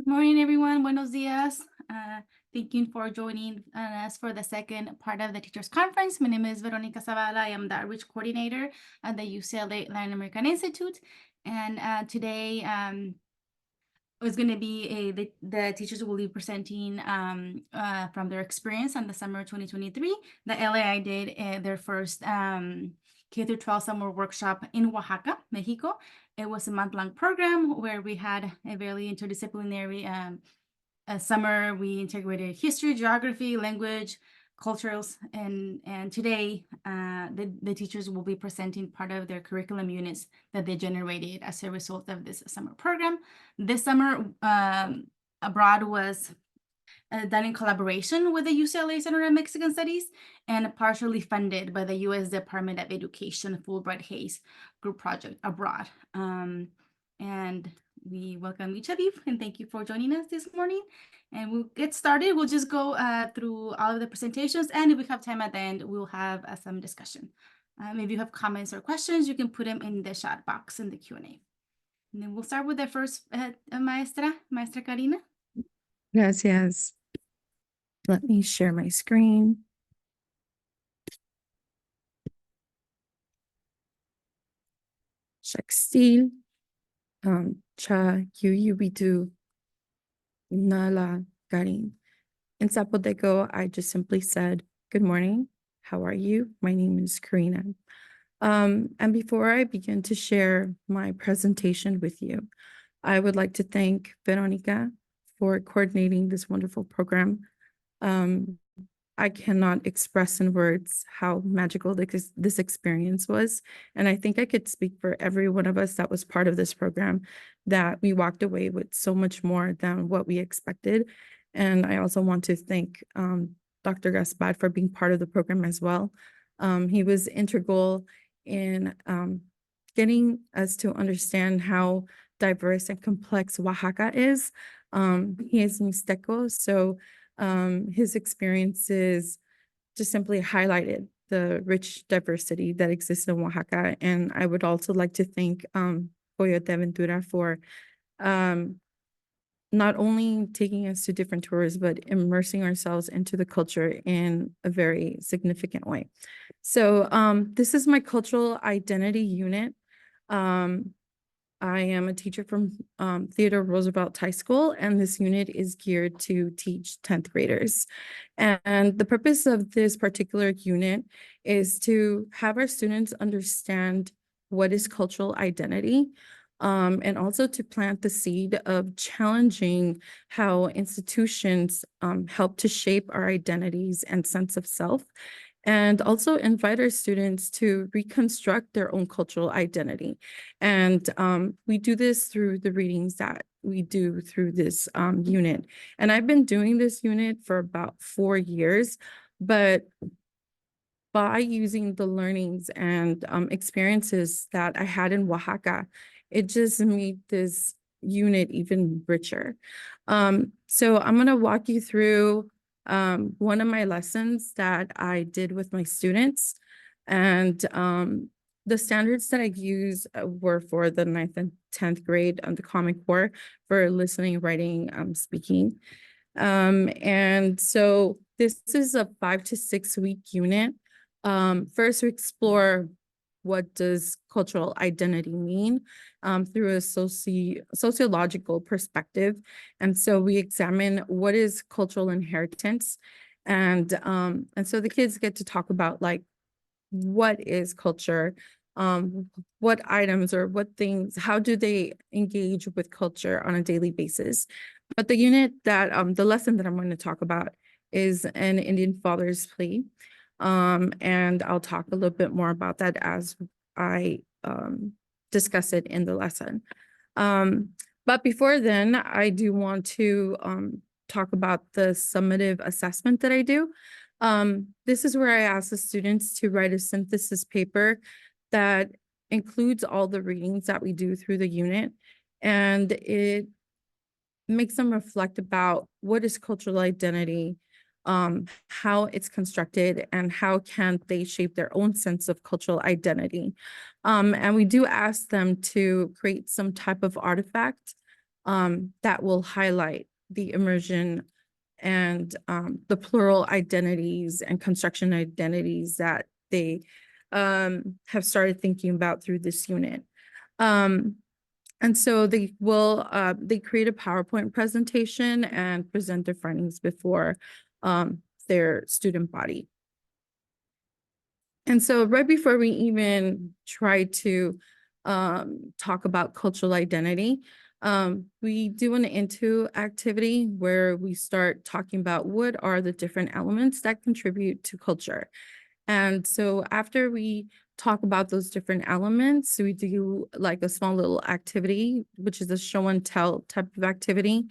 Morning, everyone. Buenos dias. Thank you for joining us for the second part of the Teachers Conference. My name is Veronica Zavala. I am the Outreach Coordinator at the UCLA Latin American Institute. And today is going to be the teachers will be presenting from their experience on the summer 2023. The LAI did their first K-12 summer workshop in Oaxaca, Mexico. It was a month-long program where we had a very interdisciplinary summer. We integrated history, geography, language, cultures, and today the teachers will be presenting part of their curriculum units that they generated as a result of this summer program. This summer abroad was done in collaboration with the UCLA Center of Mexican Studies and partially funded by the U.S. Department of Education Fulbright Hays Group Project Abroad. And we welcome each of you and thank you for joining us this morning. And we'll get started. We'll just go through all of the presentations, and if we have time at the end, we'll have some discussion. If you have comments or questions, you can put them in the chat box in the Q&A. And then we'll start with the first Maestra Karina. Gracias. Let me share my screen. Shakstil, cha yuyubitu, nala garin. In Zapoteco, I just simply said, good morning. How are you? My name is Karina. And before I begin to share my presentation with you, I would like to thank Veronica for coordinating this wonderful program. I cannot express in words how magical this experience was. And I think I could speak for every one of us that was part of this program, that we walked away with so much more than what we expected. And I also want to thank Dr. Gaspar for being part of the program as well. He was integral in getting us to understand how diverse and complex Oaxaca is. He is Mixteco, so his experiences just simply highlighted the rich diversity that exists in Oaxaca. And I would also like to thank Coyote Aventura for not only taking us to different tours, but immersing ourselves into the culture in a very significant way. So this is my cultural identity unit. I am a teacher from Theodore Roosevelt High School, and this unit is geared to teach 10th graders. And the purpose of this particular unit is to have our students understand what is cultural identity, and also to plant the seed of challenging how institutions help to shape our identities and sense of self, and also invite our students to reconstruct their own cultural identity. And we do this through the readings that we do through this unit. And I've been doing this unit for about 4 years, but by using the learnings and experiences that I had in Oaxaca, it just made this unit even richer. So I'm gonna walk you through one of my lessons that I did with my students, and the standards that I use were for the 9th and 10th grade on the Common Core for listening, writing, speaking. And so this is a 5 to 6 week unit. First, we explore what does cultural identity mean through a sociological perspective. And so we examine what is cultural inheritance. And so the kids get to talk about like, what is culture? What items or what things, how do they engage with culture on a daily basis? But the unit that, the lesson that I'm going to talk about is an Indian Father's Plea. And I'll talk a little bit more about that as I discuss it in the lesson. But before then, I do want to talk about the summative assessment that I do. This is where I ask the students to write a synthesis paper that includes all the readings that we do through the unit, and it makes them reflect about what is cultural identity, how it's constructed, and how can they shape their own sense of cultural identity. And we do ask them to create some type of artifact that will highlight the immersion and the plural identities and construction identities that they have started thinking about through this unit. And so they will they create a PowerPoint presentation and present their findings before their student body. And so right before we even try to talk about cultural identity, we do an into activity where we start talking about what are the different elements that contribute to culture. And so after we talk about those different elements, we do like a small little activity, which is a show and tell type of activity.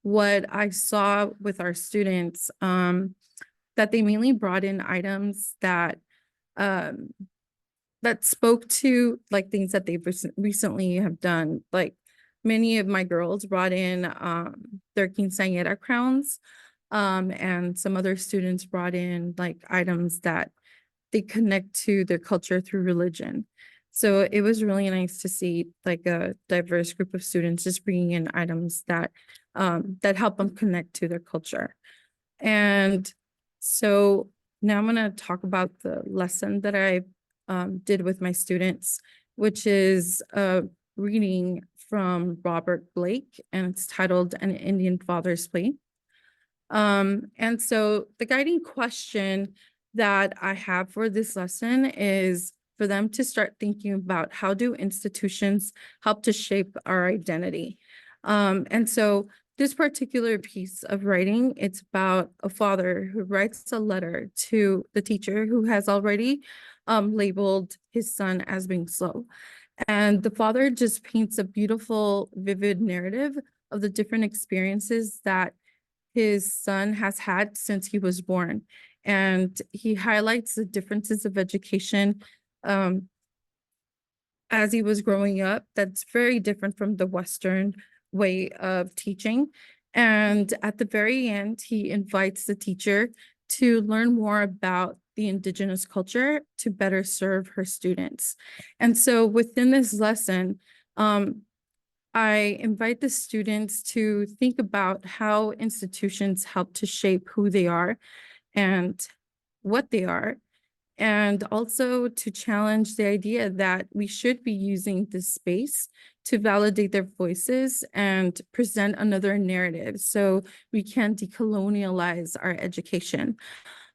What I saw with our students, that they mainly brought in items that um, that spoke to like things that they've recently have done. Like many of my girls brought in their quinceañera crowns, and some other students brought in like items that they connect to their culture through religion. So it was really nice to see like a diverse group of students just bringing in items that that help them connect to their culture. And so now I'm going to talk about the lesson that I did with my students, which is a reading from Robert Blake, and it's titled An Indian Father's Plea. And so the guiding question that I have for this lesson is for them to start thinking about how do institutions help to shape our identity. And so this particular piece of writing, it's about a father who writes a letter to the teacher who has already labeled his son as being slow. And the father just paints a beautiful, vivid narrative of the different experiences that his son has had since he was born. And he highlights the differences of education as he was growing up that's very different from the Western way of teaching. And at the very end, he invites the teacher to learn more about the Indigenous culture to better serve her students. And so within this lesson, I invite the students to think about how institutions help to shape who they are and what they are, and also to challenge the idea that we should be using this space to validate their voices and present another narrative so we can decolonialize our education.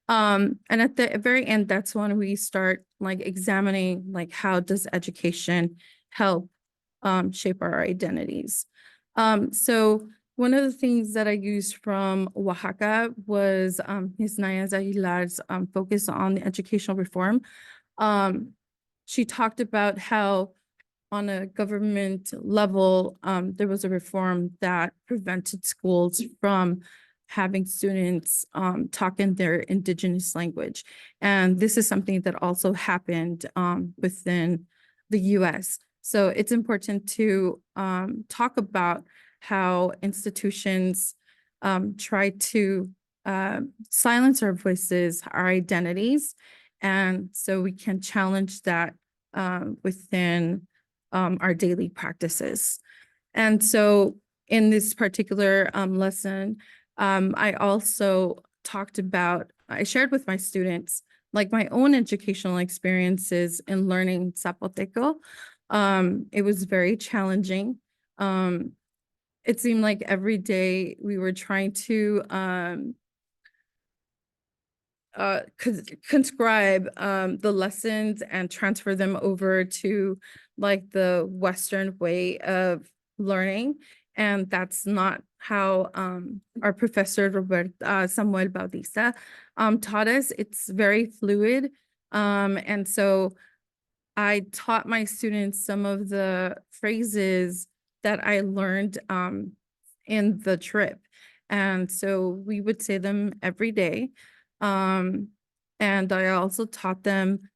And at the very end, that's when we start like examining like how does education help shape our identities. So one of the things that I used from Oaxaca was Ms. Naya Aguilar's focus on educational reform. She talked about how on a government level, there was a reform that prevented schools from having students talk in their Indigenous language. And this is something that also happened within the US. So it's important to talk about how institutions try to silence our voices, our identities, and so we can challenge that within our daily practices. And so in this particular lesson, I also talked about, I shared with my students like my own educational experiences in learning Zapoteco. It was very challenging. It seemed like every day we were trying to conscribe the lessons and transfer them over to like the Western way of learning. And that's not how our professor Samuel Bautista taught us. It's very fluid. And so I taught my students some of the phrases that I learned in the trip. And so we would say them every day. And I also taught them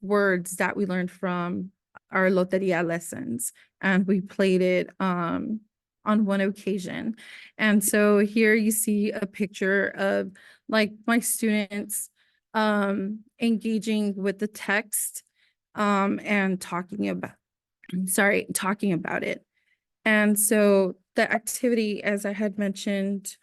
words that we learned from our loteria lessons, and we played it on one occasion. And so here you see a picture of like my students engaging with the text and talking about it. And so the activity, as I had mentioned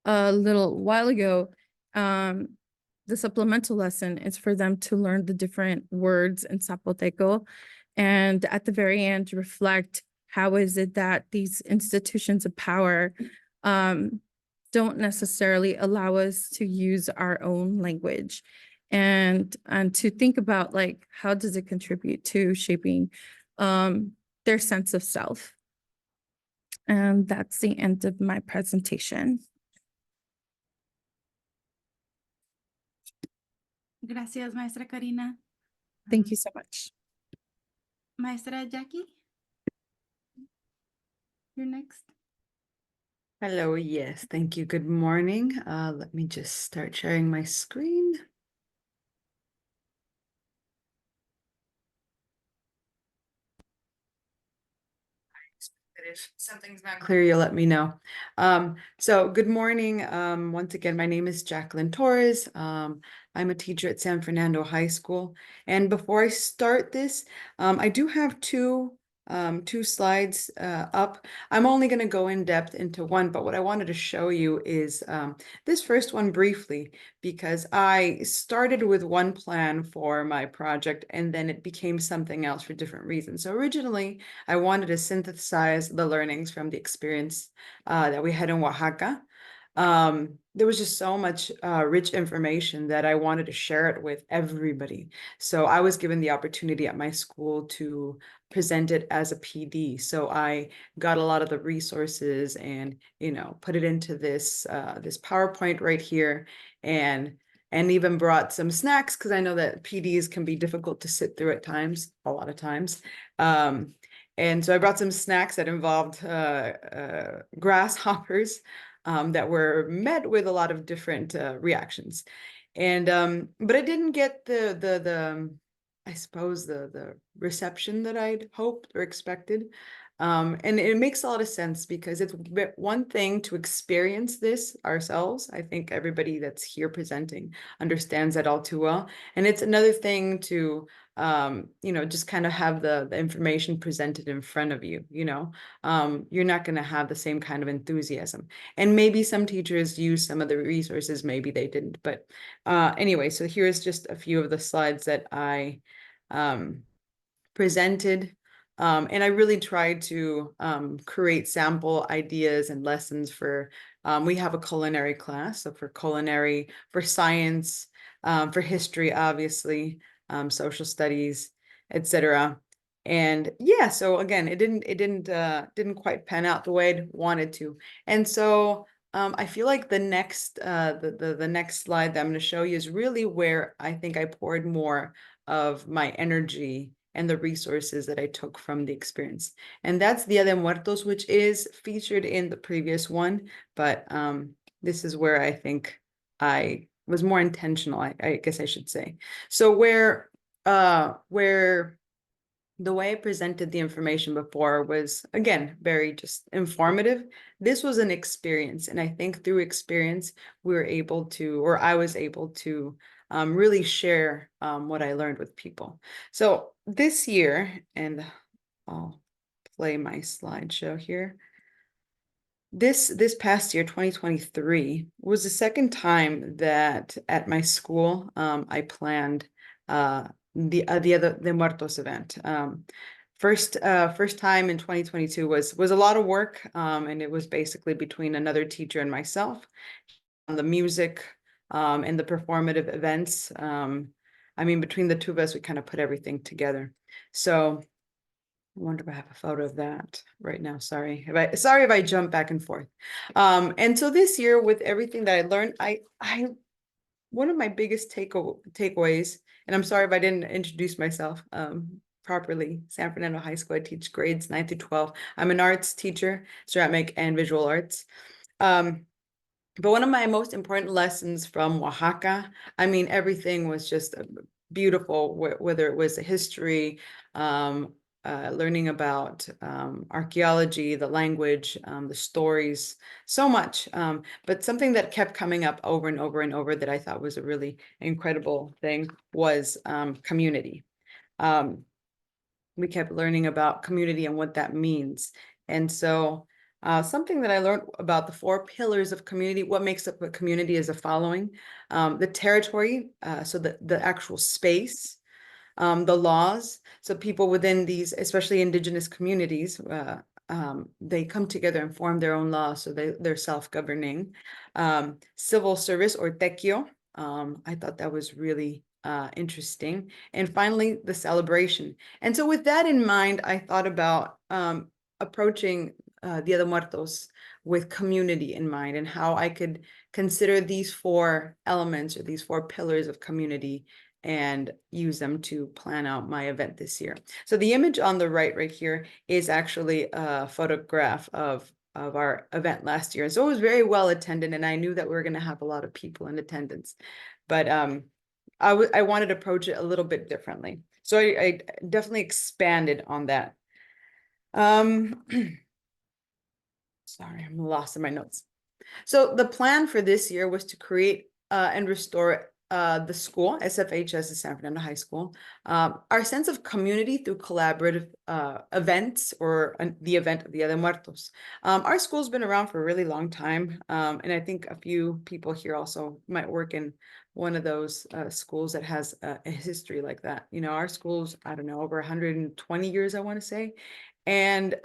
a little while ago, the supplemental lesson is for them to learn the different words in Zapoteco, and at the very end, reflect how is it that these institutions of power don't necessarily allow us to use our own language, and to think about like how does it contribute to shaping their sense of self. And that's the end of my presentation. Gracias, Maestra Karina. Thank you so much. Maestra Jackie, you're next. Hello, yes, thank you. Good morning. Let me just start sharing my screen. If something's not clear, you'll let me know. So good morning. Once again, my name is Jacqueline Torres. I'm a teacher at San Fernando High School. And before I start this, I do have two slides up. I'm only going to go in depth into one, but what I wanted to show you is this first one briefly, because I started with one plan for my project and then it became something else for different reasons. So originally, I wanted to synthesize the learnings from the experience that we had in Oaxaca. There was just so much rich information that I wanted to share it with everybody. So I was given the opportunity at my school to present it as a PD. So I got a lot of the resources and, you know, put it into this this PowerPoint right here, and even brought some snacks because I know that PDs can be difficult to sit through at times, a lot of times. And so I brought some snacks that involved grasshoppers that were met with a lot of different reactions. And but I didn't get the I suppose the reception that I'd hoped or expected. And it makes a lot of sense because it's one thing to experience this ourselves. I think everybody that's here presenting understands that all too well. And it's another thing to you know, just kind of have the information presented in front of you, you know. You're not going to have the same kind of enthusiasm. And maybe some teachers use some of the resources, maybe they didn't. But anyway, so here's just a few of the slides that I presented. And I really tried to create sample ideas and lessons for, we have a culinary class, so for culinary, for science, for history, obviously, social studies, etc. And yeah, so again, it didn't quite pan out the way I wanted to. And so I feel like the next the next slide that I'm going to show you is really where I think I poured more of my energy and the resources that I took from the experience. And that's Dia de Muertos, which is featured in the previous one, but this is where I think I was more intentional, I guess I should say. So where the way I presented the information before was, again, very just informative. This was an experience. And I think through experience, we were able to, or I was able to really share what I learned with people. So this year, and I'll play my slideshow here. This past year, 2023, was the second time that at my school I planned the Dia de Muertos event. First time in 2022 was a lot of work, and it was basically between another teacher and myself on the music and the performative events. I mean, between the two of us, we kind of put everything together. So I wonder if I have a photo of that right now. Sorry if I jump back and forth. And so this year, with everything that I learned, I one of my biggest takeaways, and I'm sorry if I didn't introduce myself properly. San Fernando High School, I teach grades 9 through 12. I'm an arts teacher, ceramic and visual arts. But one of my most important lessons from Oaxaca, I mean, everything was just beautiful, whether it was the history, learning about archaeology, the language, the stories, so much. But something that kept coming up over and over and over that I thought was a really incredible thing was community. We kept learning about community and what that means. And so something that I learned about the 4 pillars of community, what makes up a community is the following: the territory, so the actual space, the laws. So people within these, especially indigenous communities, they come together and form their own laws, so they're self-governing. Civil service, or tequio. I thought that was really interesting. And finally, the celebration. And so with that in mind, I thought about approaching Dia de Muertos with community in mind, and how I could consider these 4 elements, or these 4 pillars of community, and use them to plan out my event this year. So the image on the right here is actually a photograph of our event last year. So it was very well attended, and I knew that we were going to have a lot of people in attendance. But I wanted to approach it a little bit differently. So I definitely expanded on that. Sorry, I'm lost in my notes. So the plan for this year was to create and restore the school, SFHS is San Fernando High School, our sense of community through collaborative events, or the event of Dia de Muertos. Our school's been around for a really long time, and I think a few people here also might work in one of those schools that has a history like that. You know, our school's, I don't know, over 120 years, I want to say. And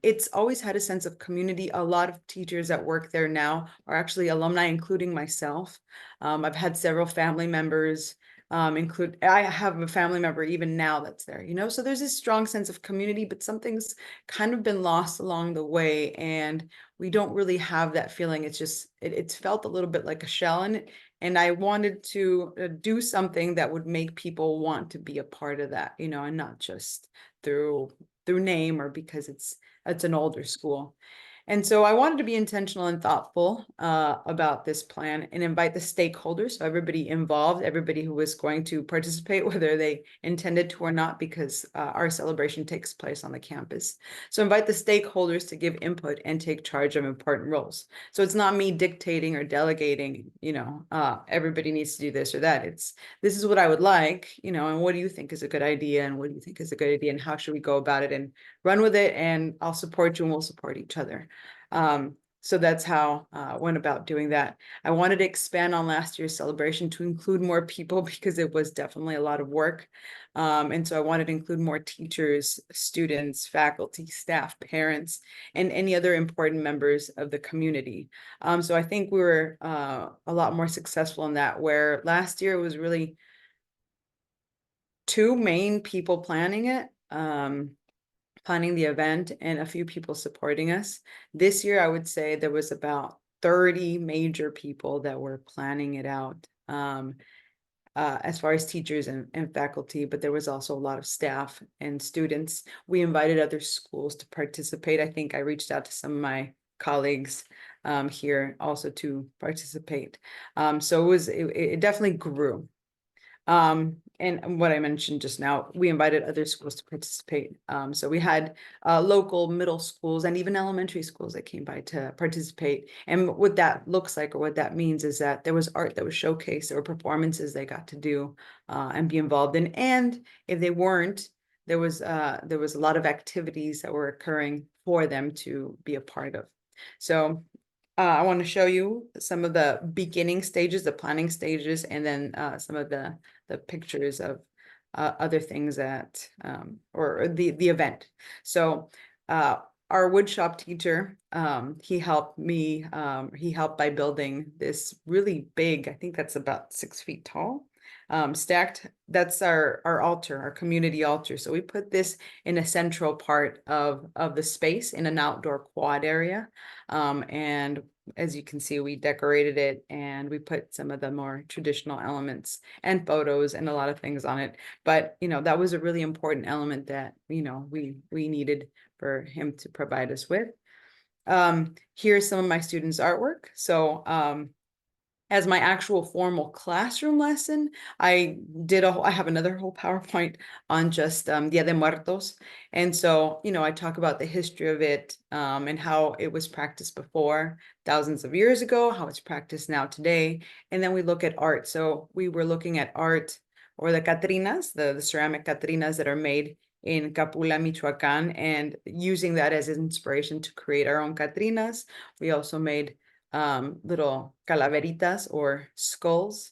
it's always had a sense of community. A lot of teachers that work there now are actually alumni, including myself. I've had several family members I have a family member even now that's there, you know, so there's this strong sense of community, but something's kind of been lost along the way, and we don't really have that feeling. It's just, it's felt a little bit like a shell in it. And I wanted to do something that would make people want to be a part of that, you know, and not just through name, or because it's an older school. And so I wanted to be intentional and thoughtful about this plan, and invite the stakeholders, so everybody involved, everybody who was going to participate, whether they intended to or not, because our celebration takes place on the campus. So invite the stakeholders to give input and take charge of important roles. So it's not me dictating or delegating, you know, everybody needs to do this or that. It's, this is what I would like, you know, and what do you think is a good idea, and what do you think is a good idea, and how should we go about it, and run with it, and I'll support you, and we'll support each other. So that's how I went about doing that. I wanted to expand on last year's celebration to include more people, because it was definitely a lot of work. And so I wanted to include more teachers, students, faculty, staff, parents, and any other important members of the community. So I think we were a lot more successful in that, where last year it was really 2 main people planning it. Planning the event, and a few people supporting us. This year, I would say there was about 30 major people that were planning it out, as far as teachers and faculty, but there was also a lot of staff and students. We invited other schools to participate. I think I reached out to some of my colleagues here also to participate. So it definitely grew. And what I mentioned just now, we invited other schools to participate. So we had local middle schools and even elementary schools that came by to participate. And what that looks like, or what that means, is that there was art that was showcased, there were performances they got to do and be involved in. And if they weren't, there was a lot of activities that were occurring for them to be a part of. So I want to show you some of the beginning stages, the planning stages, and then some of the pictures of other things that, or the event. So our woodshop teacher, he helped me, he helped by building this really big, I think that's about 6 feet tall, stacked, that's our altar, our community altar. So we put this in a central part of the space, in an outdoor quad area. And as you can see, we decorated it, and we put some of the more traditional elements and photos and a lot of things on it. But, you know, that was a really important element that, you know, we needed for him to provide us with. Here's some of my students' artwork. So as my actual formal classroom lesson, I have another whole PowerPoint on just Dia de Muertos. And so, you know, I talk about the history of it, and how it was practiced before, thousands of years ago, how it's practiced now today. And then we look at art. So we were looking at art, or the Catrinas, the ceramic Catrinas that are made in Capula, Michoacan, and using that as inspiration to create our own Catrinas. We also made little calaveritas or skulls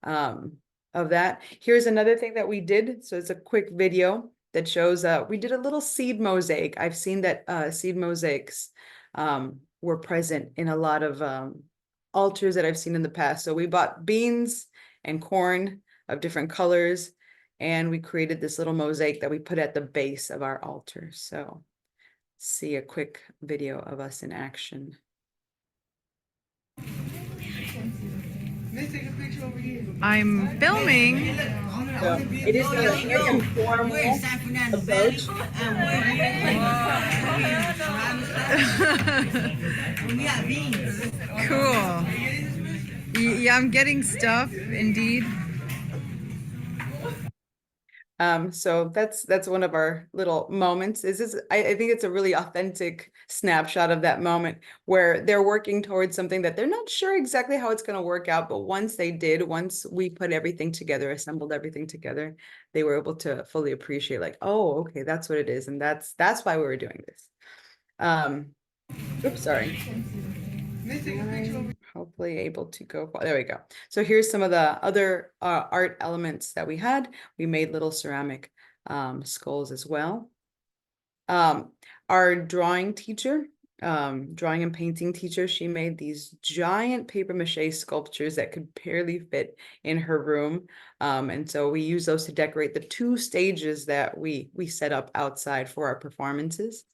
of that. Here's another thing that we did. So it's a quick video that shows we did a little seed mosaic. I've seen that seed mosaics were present in a lot of altars that I've seen in the past. So we bought beans and corn of different colors, and we created this little mosaic that we put at the base of our altar. So see a quick video of us in action. I'm filming. So it is a informal approach. Cool. Yeah, I'm getting stuff, indeed. So that's one of our little moments. I think it's a really authentic snapshot of that moment where they're working towards something that they're not sure exactly how it's going to work out, but once we put everything together, assembled everything together, they were able to fully appreciate, like, oh, okay, that's what it is, and that's why we were doing this. Oops, sorry. Hopefully able to go. There we go. So here's some of the other art elements that we had. We made little ceramic skulls as well. Our drawing teacher, drawing and painting teacher, she made these giant paper mache sculptures that could barely fit in her room. And so we use those to decorate the 2 stages that we set up outside for our performances.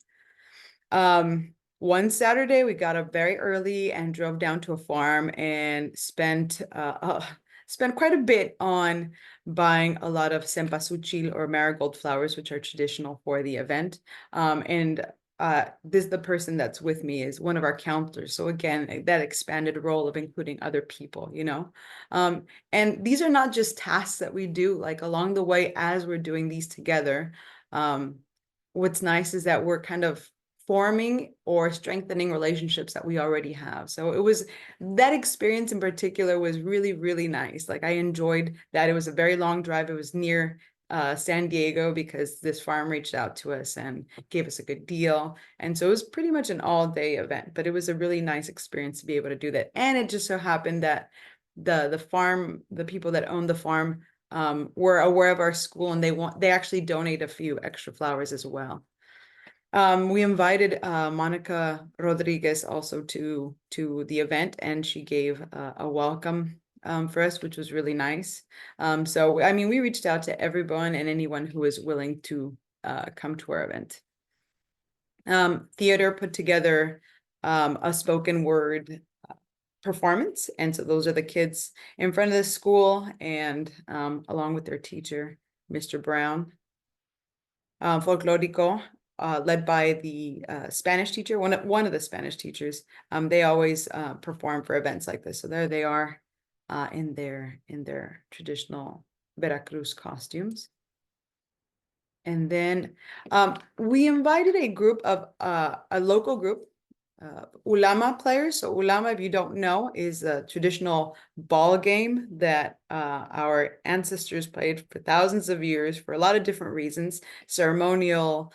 One Saturday, we got up very early and drove down to a farm and spent quite a bit on buying a lot of cempasúchil or marigold flowers, which are traditional for the event. The person that's with me is one of our counselors. So again, that expanded role of including other people, you know. And these are not just tasks that we do, like along the way as we're doing these together. What's nice is that we're kind of forming or strengthening relationships that we already have. So it was, that experience in particular was really, really nice. Like I enjoyed that. It was a very long drive. It was near San Diego because this farm reached out to us and gave us a good deal. And so it was pretty much an all-day event, but it was a really nice experience to be able to do that. And it just so happened that the people that owned the farm were aware of our school, and they actually donate a few extra flowers as well. We invited Monica Rodriguez also to the event, and she gave a welcome for us, which was really nice. So, I mean, we reached out to everyone and anyone who was willing to come to our event. Theater put together a spoken word performance, and so those are the kids in front of the school and along with their teacher, Mr. Brown. Folklorico, led by the Spanish teacher, one of the Spanish teachers. They always perform for events like this. So there they are in their traditional Veracruz costumes. And then we invited a group of a local group, Ulama players. So Ulama, if you don't know, is a traditional ball game that our ancestors played for thousands of years for a lot of different reasons, ceremonial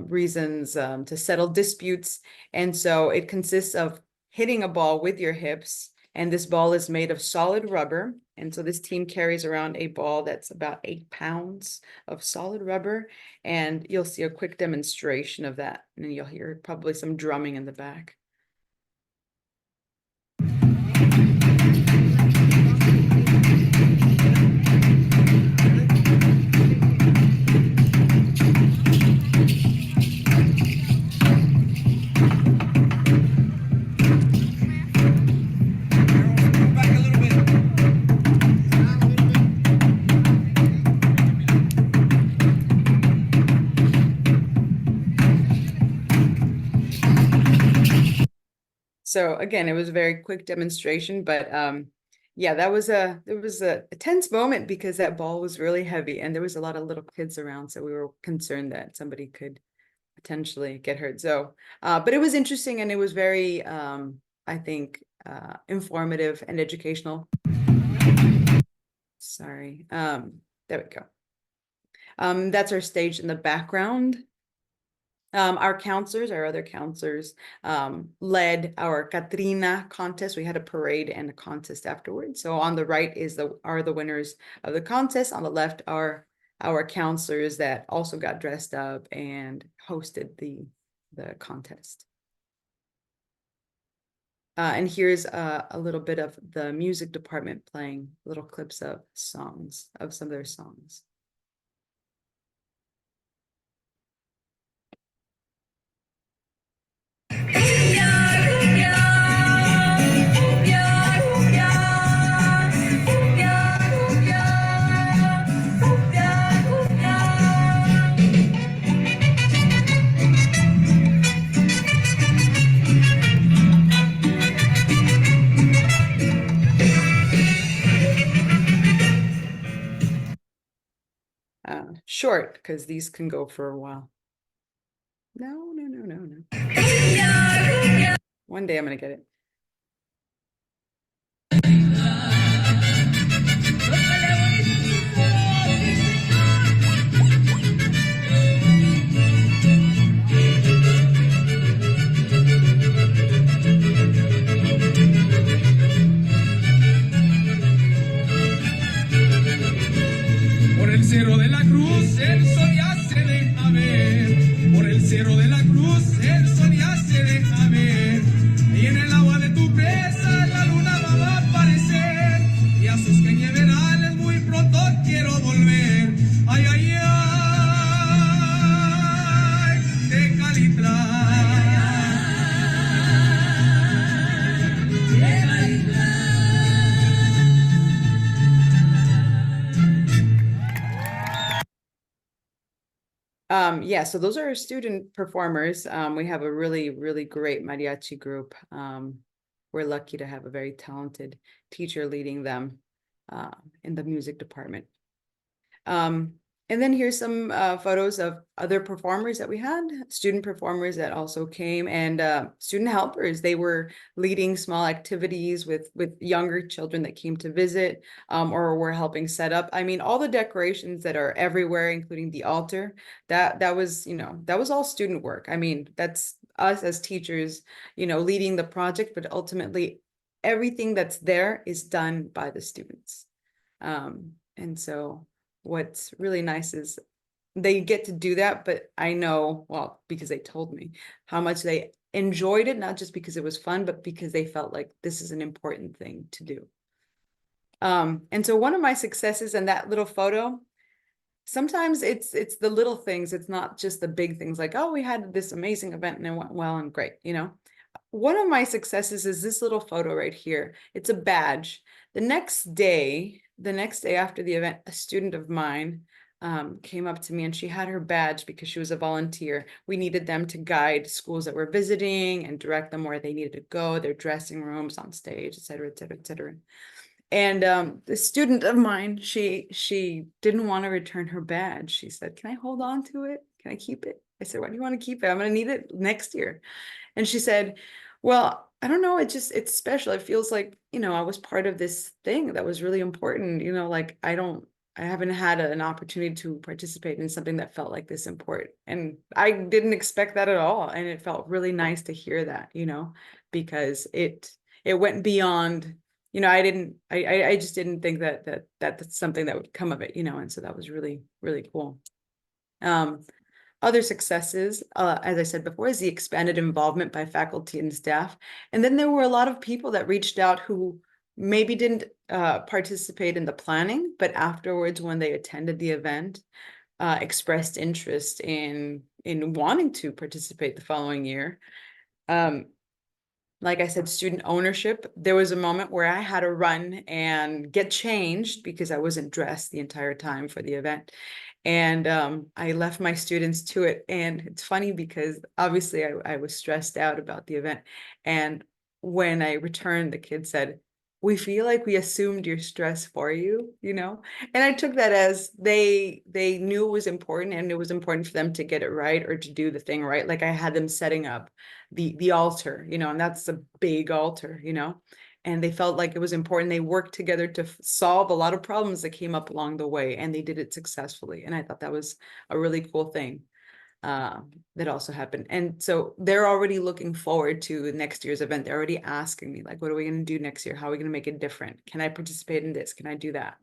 reasons, to settle disputes. And so it consists of hitting a ball with your hips, and this ball is made of solid rubber. And so this team carries around a ball that's about 8 pounds of solid rubber. And you'll see a quick demonstration of that. And you'll hear probably some drumming in the back. So again, it was a very quick demonstration, but yeah, there was a tense moment because that ball was really heavy and there was a lot of little kids around. So we were concerned that somebody could potentially get hurt. So, but it was interesting, and it was very, I think, informative and educational. Sorry. There we go. That's our stage in the background. Our other counselors, led our Catrina contest. We had a parade and a contest afterwards. So on the right are the winners of the contest. On the left are our counselors that also got dressed up and hosted the contest. And here's a little bit of the music department playing little clips of songs, of some of their songs. Short, because these can go for a while. No. One day I'm gonna get it. Por el cerro de la cruz el sol ya se deja ver. Por el cerro de la cruz el sol ya se deja ver. Y en el agua de tu presa la luna va a aparecer. Y a sus cañaverales muy pronto quiero volver. Ay, ay, ay, de Calitlán. Yeah, so those are our student performers. We have a really, really great mariachi group. We're lucky to have a very talented teacher leading them in the music department. And then here's some photos of other performers that we had, student performers that also came, and student helpers. They were leading small activities with younger children that came to visit, or were helping set up. I mean, all the decorations that are everywhere, including the altar, that was, that was all student work. I mean, that's us as teachers, leading the project, but ultimately everything that's there is done by the students. And so what's really nice is they get to do that, but I know, well, because they told me how much they enjoyed it, not just because it was fun, but because they felt like this is an important thing to do. And so one of my successes in that little photo, sometimes it's the little things. It's not just the big things like, oh, we had this amazing event and it went well and great, One of my successes is this little photo right here. It's a badge. The next day after the event, a student of mine came up to me and she had her badge because she was a volunteer. We needed them to guide schools that we're visiting and direct them where they needed to go, their dressing rooms, on stage, et cetera, et cetera, et cetera. And the student of mine, she didn't want to return her badge. She said, "Can I hold on to it? Can I keep it?" I said, "Why do you want to keep it? I'm going to need it next year." And she said, "Well, I don't know. It's special. It feels like, I was part of this thing that was really important. Like I haven't had an opportunity to participate in something that felt like this important." And I didn't expect that at all. And it felt really nice to hear that, because it went beyond, I just didn't think that's something that would come of it, and so that was really, really cool. Other successes, as I said before, is the expanded involvement by faculty and staff. And then there were a lot of people that reached out who maybe didn't participate in the planning, but afterwards, when they attended the event, expressed interest in wanting to participate the following year. Like I said, student ownership. There was a moment where I had to run and get changed because I wasn't dressed the entire time for the event. And I left my students to it. And it's funny because obviously I was stressed out about the event. And when I returned, the kid said, "We feel like we assumed your stress for you, And I took that as they knew it was important, and it was important for them to get it right or to do the thing right. Like I had them setting up the altar, and that's a big altar, and they felt like it was important. They worked together to solve a lot of problems that came up along the way, and they did it successfully. And I thought that was a really cool thing that also happened. And so they're already looking forward to next year's event. They're already asking me, like, what are we going to do next year? How are we going to make it different? Can I participate in this? Can I do that?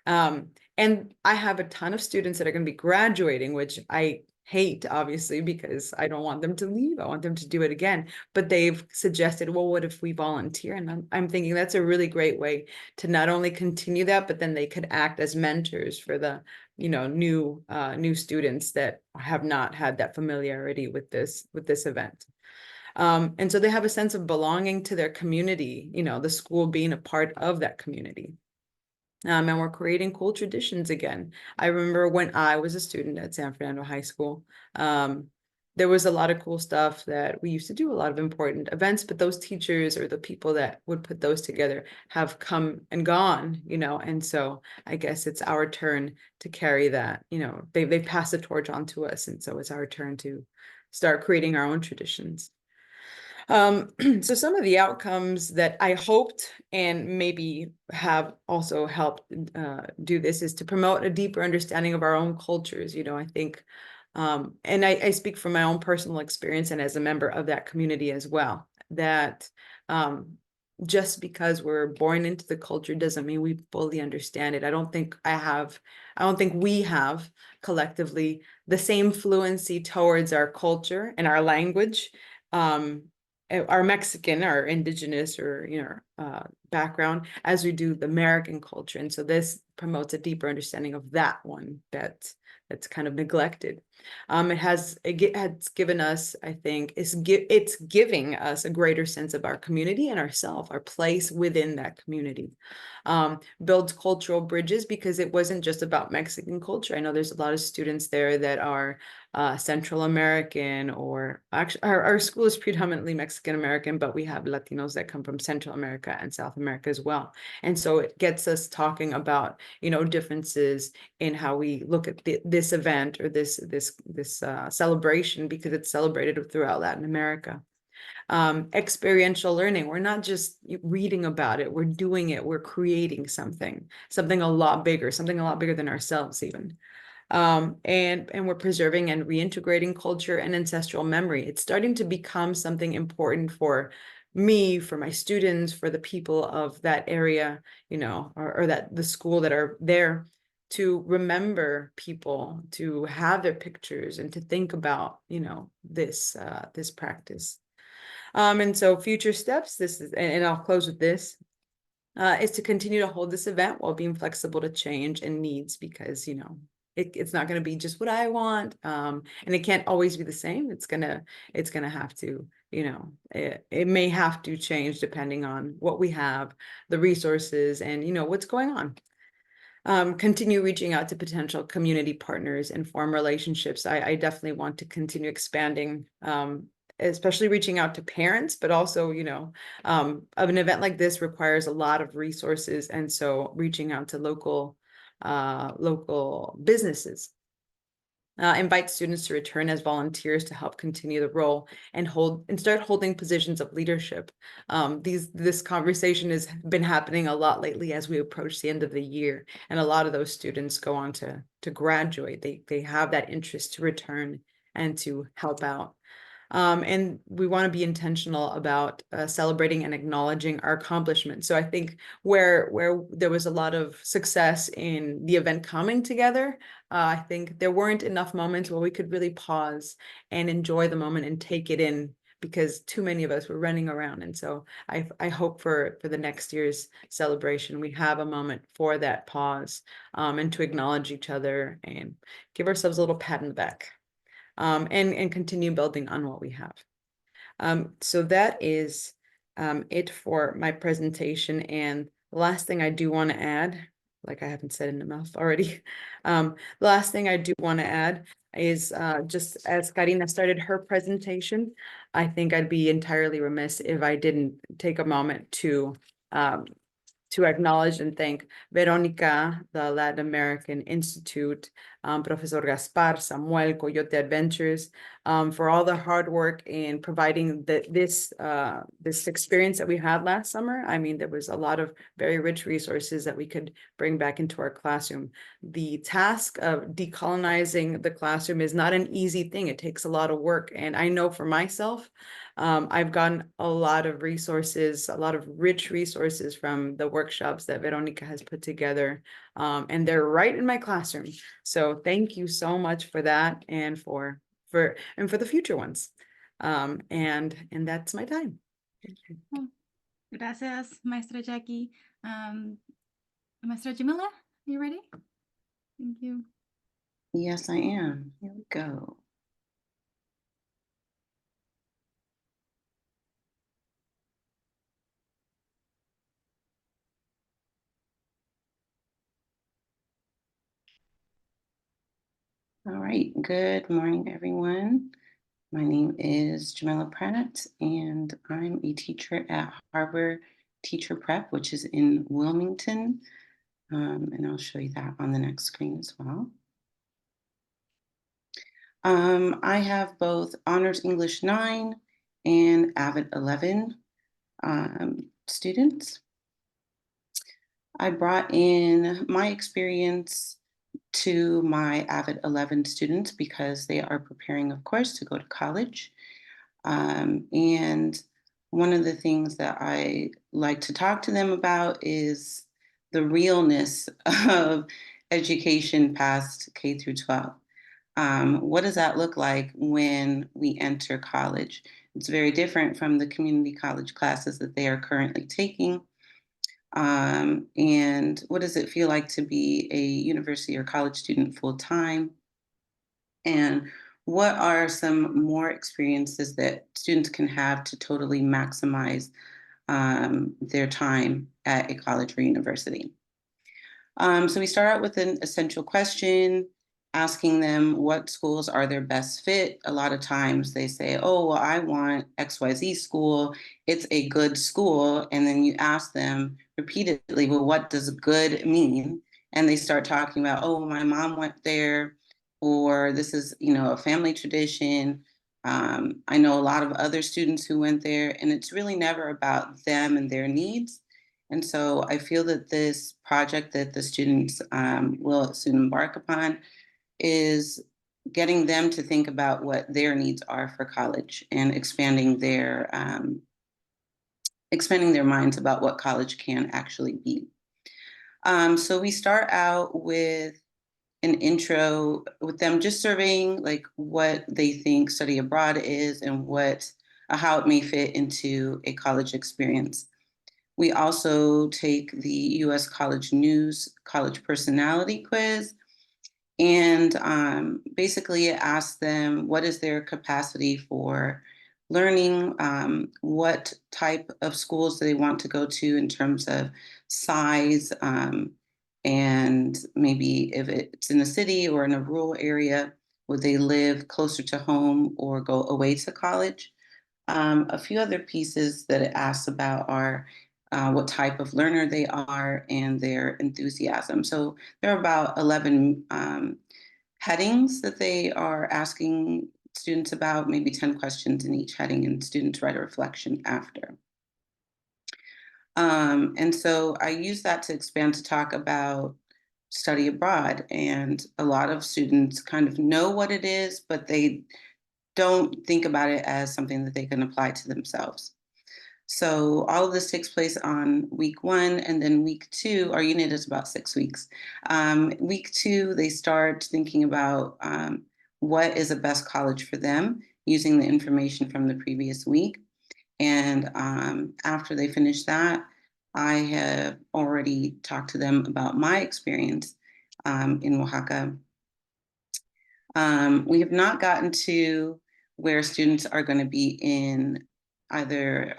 And I have a ton of students that are going to be graduating, which I hate, obviously, because I don't want them to leave. I want them to do it again. But they've suggested, well, what if we volunteer? And I'm thinking that's a really great way to not only continue that, but then they could act as mentors for the, new students that have not had that familiarity with this event. And so they have a sense of belonging to their community, the school being a part of that community. And we're creating cool traditions again. I remember when I was a student at San Fernando High School, there was a lot of cool stuff that we used to do, a lot of important events, but those teachers or the people that would put those together have come and gone, and so I guess it's our turn to carry that, they pass the torch on to us. And so it's our turn to start creating our own traditions. So some of the outcomes that I hoped and maybe have also helped do this is to promote a deeper understanding of our own cultures. I think, and I speak from my own personal experience and as a member of that community as well, that just because we're born into the culture doesn't mean we fully understand it. I don't think we have collectively the same fluency towards our culture and our language, our Mexican, our Indigenous, or background, as we do the American culture. And so this promotes a deeper understanding of that one that's kind of neglected. It has given us, I think, it's giving us a greater sense of our community and ourselves, our place within that community. Builds cultural bridges, because it wasn't just about Mexican culture. I know there's a lot of students there that are Central American, or actually our school is predominantly Mexican American, but we have Latinos that come from Central America and South America as well. And so it gets us talking about, differences in how we look at this event or this celebration, because it's celebrated throughout Latin America. Experiential learning. We're not just reading about it, we're doing it, we're creating something a lot bigger than ourselves even. And we're preserving and reintegrating culture and ancestral memory. It's starting to become something important for me, for my students, for the people of that area, or that the school that are there, to remember people, to have their pictures, and to think about, this practice. And so future steps, this is, and I'll close with this, is to continue to hold this event while being flexible to change and needs, because, it's not going to be just what I want. And it can't always be the same. It's gonna have to, it may have to change depending on what we have, the resources, and, what's going on. Continue reaching out to potential community partners and form relationships. I definitely want to continue expanding, especially reaching out to parents, but also, of an event like this requires a lot of resources. And so reaching out to local businesses. Invite students to return as volunteers to help continue the role and start holding positions of leadership. This conversation has been happening a lot lately as we approach the end of the year, and a lot of those students go on to graduate. They have that interest to return and to help out. And we want to be intentional about celebrating and acknowledging our accomplishments. So I think where there was a lot of success in the event coming together, I think there weren't enough moments where we could really pause and enjoy the moment and take it in, because too many of us were running around. And so I hope for the next year's celebration, we have a moment for that pause, and to acknowledge each other and give ourselves a little pat in the back. And continue building on what we have. So that is it for my presentation. And the last thing I do want to add, like I haven't said enough already, the last thing I do want to add is just as Karina started her presentation, I think I'd be entirely remiss if I didn't take a moment to to acknowledge and thank Veronica, the Latin American Institute, Professor Gaspar, Samuel, Coyote Adventures, for all the hard work in providing this experience that we had last summer. I mean, there was a lot of very rich resources that we could bring back into our classroom. The task of decolonizing the classroom is not an easy thing. It takes a lot of work. And I know for myself, I've gotten a lot of resources, a lot of rich resources from the workshops that Veronica has put together. And they're right in my classroom. So thank you so much for that and for the future ones. And that's my time. Thank you. Gracias, Maestra Jackie. Maestra Jamila, are you ready? Thank you. Yes, I am. Here we go. All right. Good morning, everyone. My name is Jamila Pratt, and I'm a teacher at Harbor Teacher Prep, which is in Wilmington. And I'll show you that on the next screen as well. I have both Honors English 9 and Avid 11 students. I brought in my experience to my Avid 11 students because they are preparing, of course, to go to college. And one of the things that I like to talk to them about is the realness of education past K through 12. What does that look like when we enter college? It's very different from the community college classes that they are currently taking. And what does it feel like to be a university or college student full time? And what are some more experiences that students can have to totally maximize their time at a college or university? So we start out with an essential question, asking them what schools are their best fit. A lot of times they say, oh, well, I want XYZ school. It's a good school. And then you ask them repeatedly, well, what does good mean? And they start talking about, oh, my mom went there, or this is, a family tradition. I know a lot of other students who went there, and it's really never about them and their needs. And so I feel that this project that the students will soon embark upon is getting them to think about what their needs are for college and expanding their minds about what college can actually be. So we start out with an intro with them just surveying like what they think study abroad is and how it may fit into a college experience. We also take the U.S. College News College Personality Quiz, and basically it asks them what is their capacity for learning, what type of schools do they want to go to in terms of size, and maybe if it's in a city or in a rural area, would they live closer to home or go away to college? A few other pieces that it asks about are what type of learner they are and their enthusiasm. So there are about 11 headings that they are asking students about, maybe 10 questions in each heading, and students write a reflection after. And so I use that to expand to talk about study abroad. And a lot of students kind of know what it is, but they don't think about it as something that they can apply to themselves. So all of this takes place on week 1, and then week 2, our unit is about 6 weeks. Week 2, they start thinking about what is the best college for them using the information from the previous week. And after they finish that, I have already talked to them about my experience in Oaxaca. We have not gotten to where students are going to be in either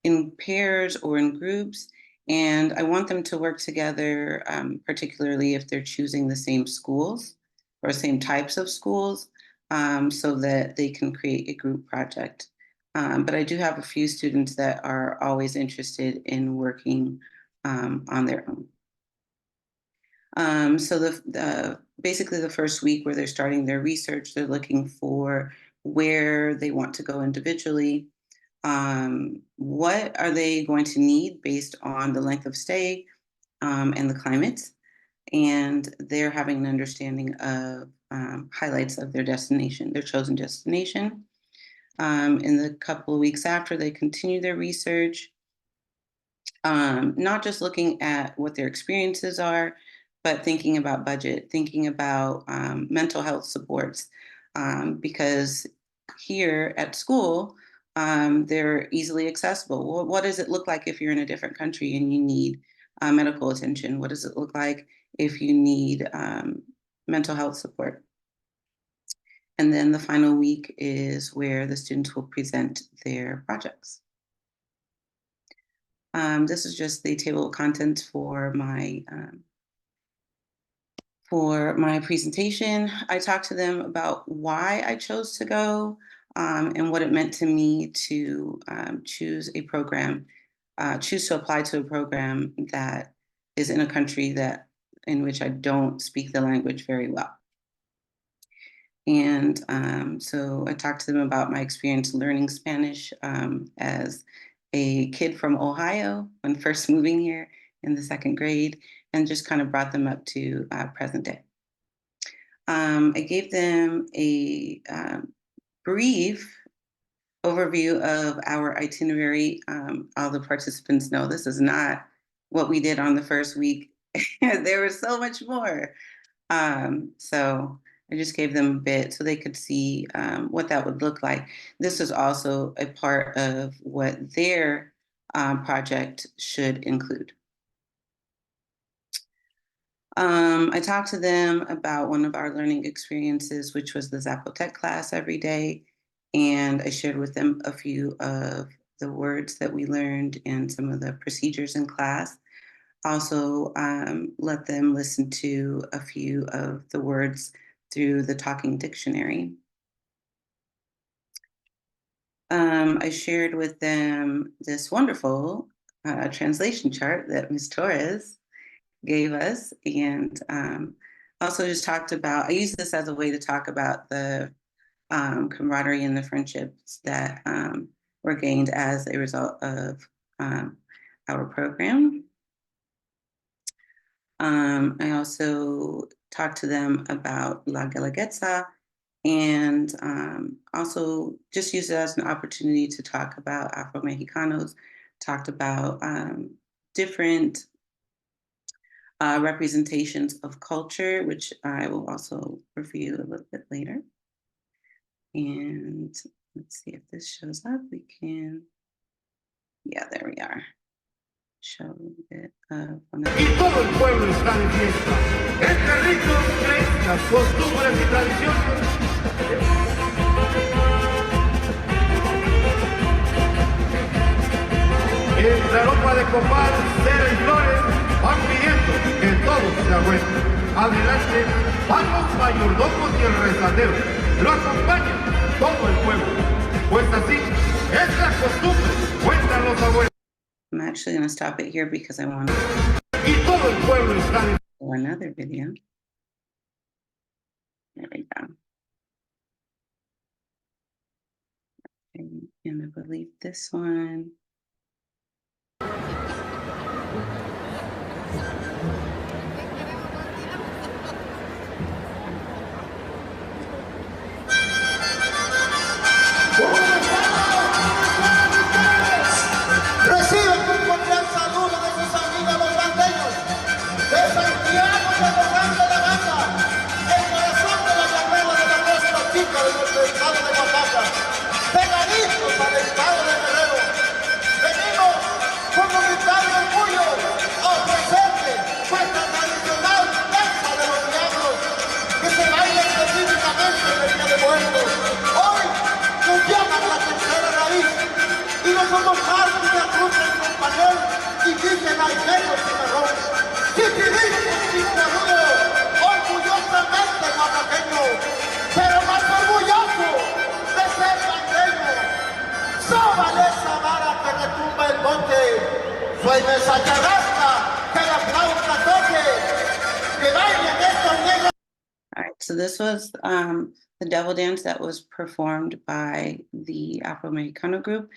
in pairs or in groups. And I want them to work together, particularly if they're choosing the same schools or same types of schools, so that they can create a group project. But I do have a few students that are always interested in working on their own. So basically the first week where they're starting their research, they're looking for where they want to go individually. What are they going to need based on the length of stay and the climate? And they're having an understanding of highlights of their destination, their chosen destination. In the couple of weeks after, they continue their research, not just looking at what their experiences are, but thinking about budget, thinking about mental health supports, because here at school, they're easily accessible. What does it look like if you're in a different country and you need medical attention? What does it look like if you need mental health support? And then the final week is where the students will present their projects. This is just the table of contents for my presentation. I talked to them about why I chose to go and what it meant to me to choose a program, choose to apply to a program that is in a country in which I don't speak the language very well. And so I talked to them about my experience learning Spanish as a kid from Ohio when first moving here in the 2nd grade, and just kind of brought them up to present day. I gave them a brief overview of our itinerary. All the participants know this is not what we did on the first week. There was so much more. So I just gave them a bit so they could see what that would look like. This is also a part of what their project should include. I talked to them about one of our learning experiences, which was the Zapotec class every day. And I shared with them a few of the words that we learned and some of the procedures in class. Also, let them listen to a few of the words through the talking dictionary. I shared with them this wonderful translation chart that Ms. Torres gave us, and also just talked about, I use this as a way to talk about the camaraderie and the friendships that were gained as a result of our program. I also talked to them about La Guelaguetza, and also just used it as an opportunity to talk about Afro-Mexicanos, talked about different representations of culture, which I will also review a little bit later. And let's see if this shows up. We can, yeah, there we are. Show a bit of one of Y todo el pueblo está de fiesta. Entre ritos, creencias, costumbres y tradiciones. Entre aroma de copal, cera y flores, van pidiendo que todo sea bueno. Adelante van los mayordomos y el rezadero. Lo acompaña todo el pueblo. Pues así es la costumbre, cuentan los abuelos. I'm actually going to stop it here because I want to Y todo el pueblo está de do another video. There we go. And I believe this one. Reciben un cordial saludo de sus amigos los bandeños, de Santiago de los Grandes de la Banda, el corazón de la llanura de la costa chica de nuestro estado de Oaxaca, pegaditos al estado de Guerrero. Venimos con humildad y orgullo a ofrecerle nuestra tradicional danza de los diablos, que se baila específicamente en el Día de Muertos. Hoy nos llaman la tercera raíz. Y no somos más que una cruz en compañero y dicen al negro cimarrón. Si vivimos sin saludo, orgullosamente oaxaqueño, pero más orgulloso de ser bandeño. Sóbale esa vara que retumba el monte, suena esa charrasca So this was the devil dance that was performed by the Afro-Americano group.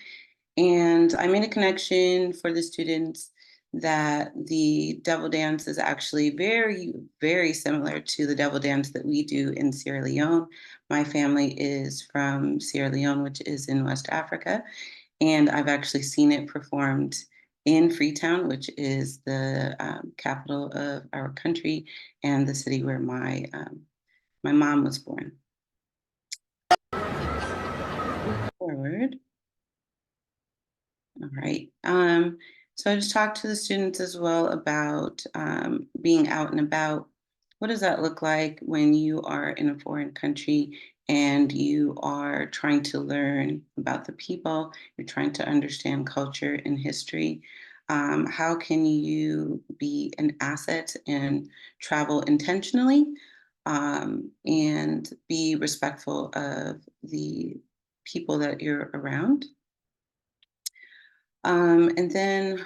And I made a connection for the students that the devil dance is actually very, very similar to the devil dance that we do in Sierra Leone. My family is from Sierra Leone, which is in West Africa. And I've actually seen it performed in Freetown, which is the capital of our country and the city where my mom was born. Forward. All right. So I just talked to the students as well about being out and about. What does that look like when you are in a foreign country and you are trying to learn about the people, you're trying to understand culture and history? How can you be an asset and travel intentionally and be respectful of the people that you're around? And then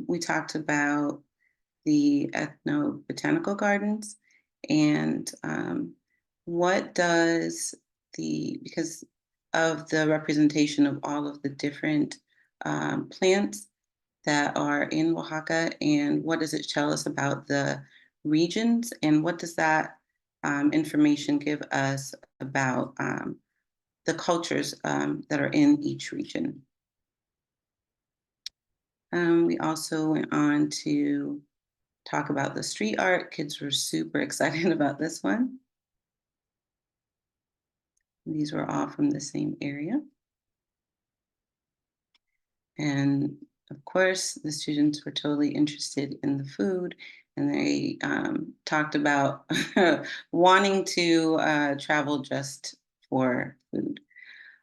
we talked about the ethnobotanical gardens and what does because of the representation of all of the different plants that are in Oaxaca, and what does it tell us about the regions, and what does that information give us about the cultures that are in each region? We also went on to talk about the street art. Kids were super excited about this one. These were all from the same area. And of course, the students were totally interested in the food, and they talked about wanting to travel just for food.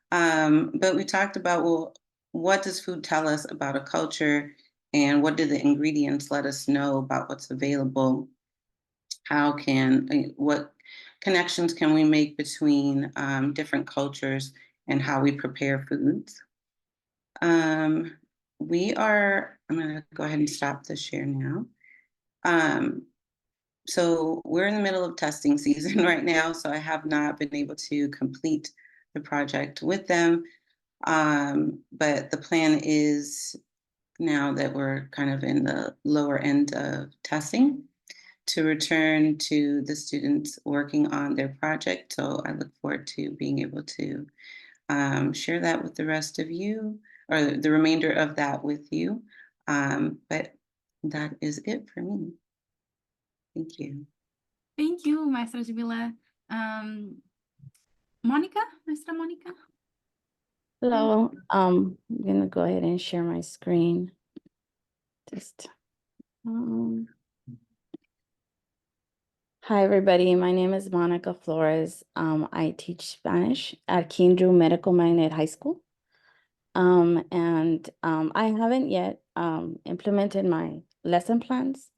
But we talked about, well, what does food tell us about a culture, and what do the ingredients let us know about what's available? What connections can we make between different cultures and how we prepare foods? I'm gonna go ahead and stop the share now. So we're in the middle of testing season right now, so I have not been able to complete the project with them. But the plan is, now that we're kind of in the lower end of testing, to return to the students working on their project. So I look forward to being able to share that with the rest of you, or the remainder of that with you. But that is it for me. Thank you. Thank you, Maestra Jamila. Monica, Maestra Monica. Hello, I'm gonna go ahead and share my screen. Hi, everybody. My name is Monica Flores. I teach Spanish at Kindru Medical Magnet High School. I haven't yet implemented my lesson plans.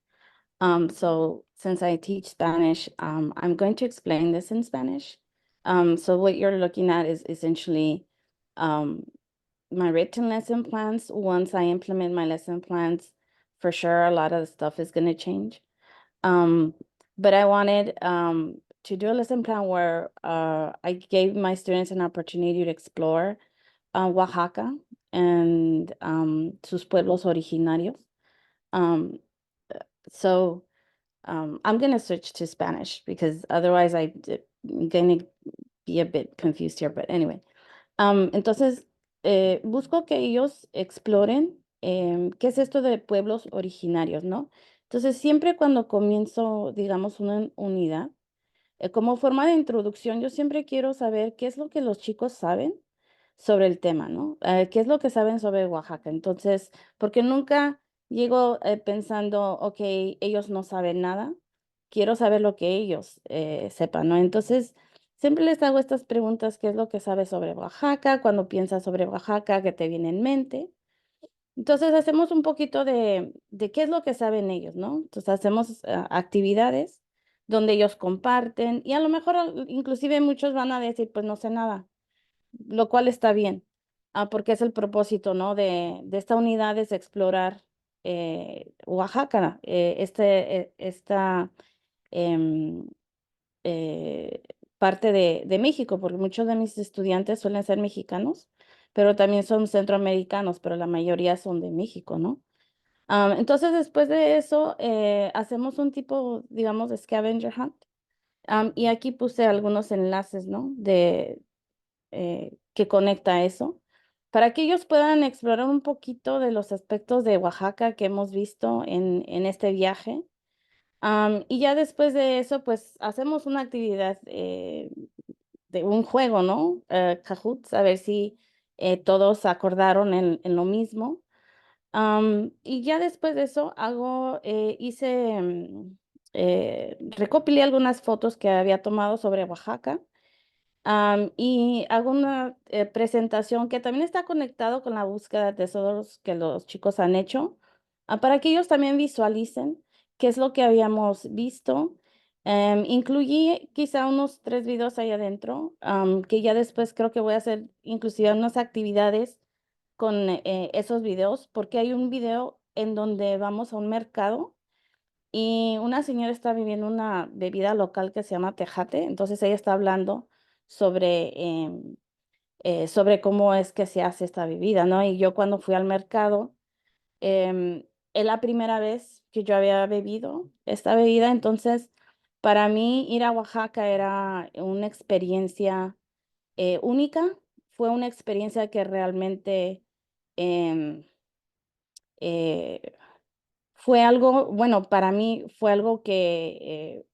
So since I teach Spanish, I'm going to explain this in Spanish. So what you're looking at is essentially my written lesson plans. Once I implement my lesson plans, for sure, a lot of the stuff is going to change. But I wanted to do a lesson plan where I gave my students an opportunity to explore Oaxaca and sus pueblos originarios. I'm going to switch to Spanish because otherwise I'm going to be a bit confused here. But anyway, entonces busco que ellos exploren qué es esto de pueblos originarios, ¿no? Entonces, siempre cuando comienzo, digamos, una unidad, como forma de introducción, yo siempre quiero saber qué es lo que los chicos saben sobre el tema, ¿no? ¿Qué es lo que saben sobre Oaxaca? Entonces, porque nunca llego pensando, ok, ellos no saben nada, quiero saber lo que ellos sepan, ¿no? Entonces, siempre les hago estas preguntas: ¿qué es lo que sabes sobre Oaxaca? Cuando piensas sobre Oaxaca, ¿qué te viene en mente? Entonces hacemos un poquito de qué es lo que saben ellos, ¿no? Entonces hacemos actividades donde ellos comparten y a lo mejor inclusive muchos van a decir, pues no sé nada, lo cual está bien, porque es el propósito, ¿no? De esta unidad, es explorar Oaxaca, esta em, parte de México, porque muchos de mis estudiantes suelen ser mexicanos, pero también son centroamericanos, pero la mayoría son de México, ¿no? Entonces, después de eso, hacemos un tipo, digamos, de scavenger hunt. Y aquí puse algunos enlaces, ¿no? Que conecta eso, para que ellos puedan explorar un poquito de los aspectos de Oaxaca que hemos visto en este viaje. Y ya después de eso, pues hacemos una actividad de un juego, ¿no? Cahoots, a ver si todos acordaron en lo mismo. Y ya después de eso recopilé algunas fotos que había tomado sobre Oaxaca. Y hago una presentación que también está conectado con la búsqueda de tesoros que los chicos han hecho, para que ellos también visualicen qué es lo que habíamos visto. Incluí quizá unos 3 videos ahí adentro, que ya después creo que voy a hacer inclusive unas actividades con esos videos, porque hay un video en donde vamos a un mercado y una señora está viviendo una bebida local que se llama tejate, entonces ella está hablando sobre cómo es que se hace esta bebida, ¿no? Y yo cuando fui al mercado, es la primera vez que yo había bebido esta bebida, entonces para mí ir a Oaxaca era una experiencia única, fue una experiencia que realmente em, eh, fue algo, bueno, para mí fue algo que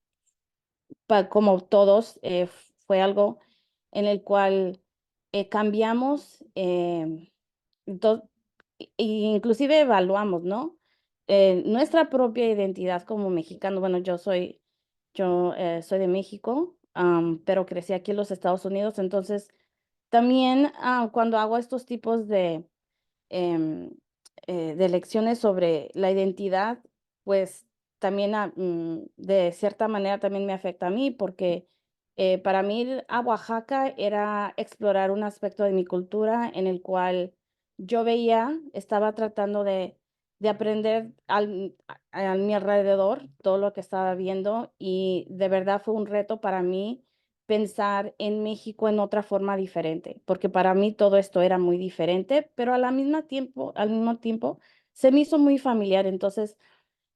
como todos, fue algo en el cual cambiamos, do- inclusive evaluamos, ¿no? Nuestra propia identidad como mexicano. Bueno, yo soy de México, pero crecí aquí en los Estados Unidos, entonces también cuando hago estos tipos em, de lecciones sobre la identidad, pues también de cierta manera también me afecta a mí, porque para mí ir a Oaxaca era explorar un aspecto de mi cultura en el cual yo veía, estaba tratando de aprender a mi alrededor todo lo que estaba viendo, y de verdad fue un reto para mí pensar en México en otra forma diferente, porque para mí todo esto era muy diferente, pero al mismo tiempo se me hizo muy familiar. Entonces,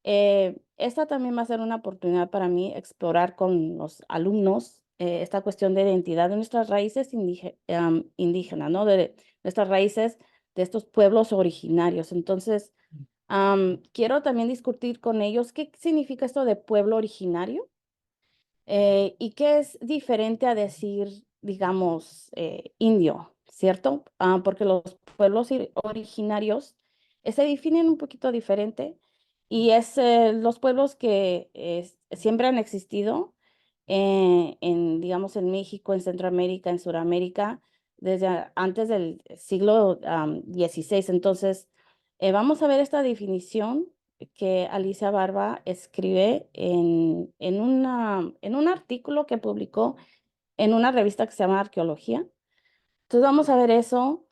esta también va a ser una oportunidad para mí explorar con los alumnos esta cuestión de identidad de nuestras raíces indígenas, ¿no? De nuestras raíces de estos pueblos originarios. Entonces, quiero también discutir con ellos qué significa esto de pueblo originario. ¿Y qué es diferente a decir, digamos, indio, cierto? Porque los pueblos originarios se definen un poquito diferente, y es los pueblos que siempre han existido digamos, en México, en Centroamérica, en Sudamérica, desde antes del siglo XVI. Entonces, vamos a ver esta definición que Alicia Barba escribe en un artículo que publicó en una revista que se llama Arqueología. Entonces vamos a ver eso,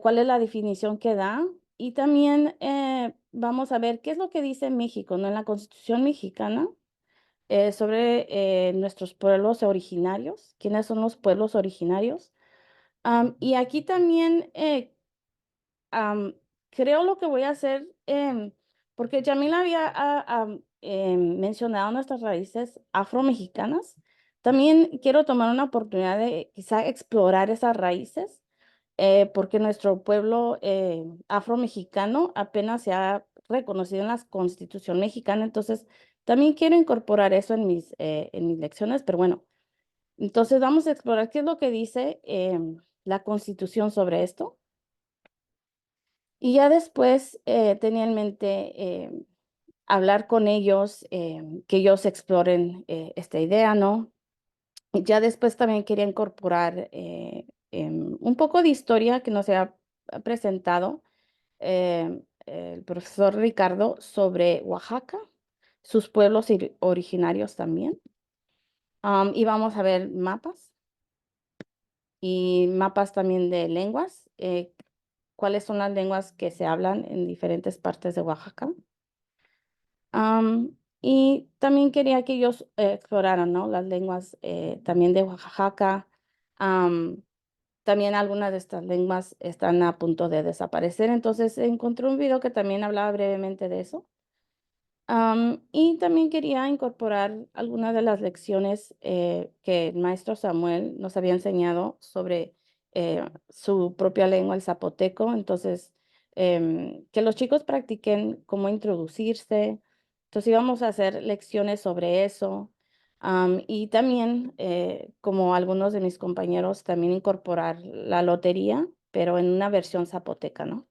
cuál es la definición que da, y también vamos a ver qué es lo que dice México, ¿no? En la Constitución mexicana, sobre nuestros pueblos originarios, quiénes son los pueblos originarios. Y aquí también creo lo que voy a hacer, porque Yamila había mencionado nuestras raíces afromexicanas. También quiero tomar una oportunidad de quizá explorar esas raíces, porque nuestro pueblo afromexicano apenas se ha reconocido en la Constitución mexicana. Entonces, también quiero incorporar eso en mis lecciones, pero bueno, entonces vamos a explorar qué es lo que dice la Constitución sobre esto. Y ya después tenía en mente hablar con ellos, que ellos exploren esta idea, ¿no? Y ya después también quería incorporar un poco de historia que nos ha presentado el profesor Ricardo sobre Oaxaca, sus pueblos originarios también. Y vamos a ver mapas y mapas también de lenguas, cuáles son las lenguas que se hablan en diferentes partes de Oaxaca. Y también quería que ellos exploraran, ¿no? Las lenguas también de Oaxaca. También algunas de estas lenguas están a punto de desaparecer. Entonces encontré un video que también hablaba brevemente de eso. Y también quería incorporar algunas de las lecciones que el maestro Samuel nos había enseñado sobre su propia lengua, el zapoteco. Entonces, que los chicos practiquen cómo introducirse. Entonces, íbamos a hacer lecciones sobre eso. Y también, como algunos de mis compañeros, también incorporar la lotería, pero en una versión zapoteca, ¿no?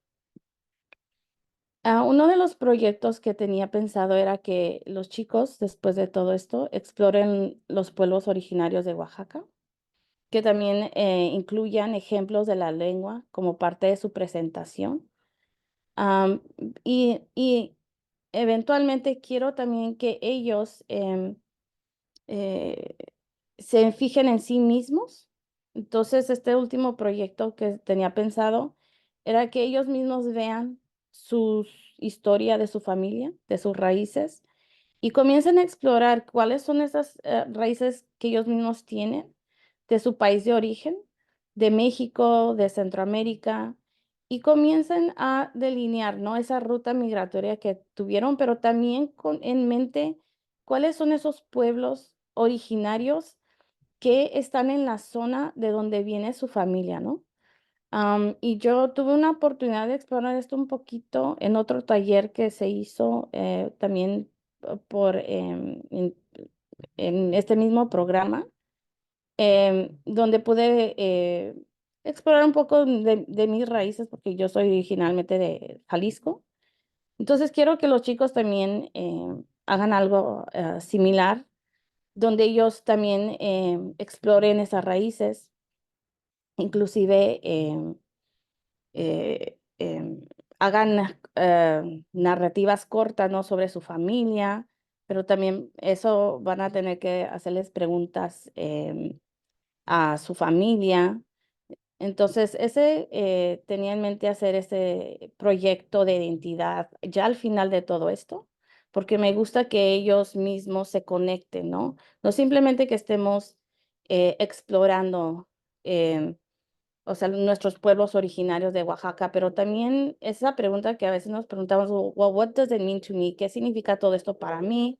Uno de los proyectos que tenía pensado era que los chicos, después de todo esto, exploren los pueblos originarios de Oaxaca, que también incluyan ejemplos de la lengua como parte de su presentación. Am, y eventualmente quiero también que ellos eh, se fijen en sí mismos. Entonces, este último proyecto que tenía pensado era que ellos mismos vean su historia de su familia, de sus raíces, y comiencen a explorar cuáles son esas raíces que ellos mismos tienen de su país de origen, de México, de Centroamérica, y comiencen a delinear, ¿no? Esa ruta migratoria que tuvieron, pero también en mente cuáles son esos pueblos originarios que están en la zona de donde viene su familia, ¿no? Y yo tuve una oportunidad de explorar esto un poquito en otro taller que se hizo también en este mismo programa, donde pude explorar un poco de mis raíces, porque yo soy originalmente de Jalisco. Entonces quiero que los chicos también hagan algo similar, donde ellos también exploren esas raíces, inclusive hagan narrativas cortas, ¿no? Sobre su familia, pero también eso van a tener que hacerles preguntas a su familia. Entonces, ese tenía en mente hacer ese proyecto de identidad ya al final de todo esto, porque me gusta que ellos mismos se conecten, ¿no? No simplemente que estemos explorando, o sea, nuestros pueblos originarios de Oaxaca, pero también esa pregunta que a veces nos preguntamos, well, what does it mean to me? ¿Qué significa todo esto para mí?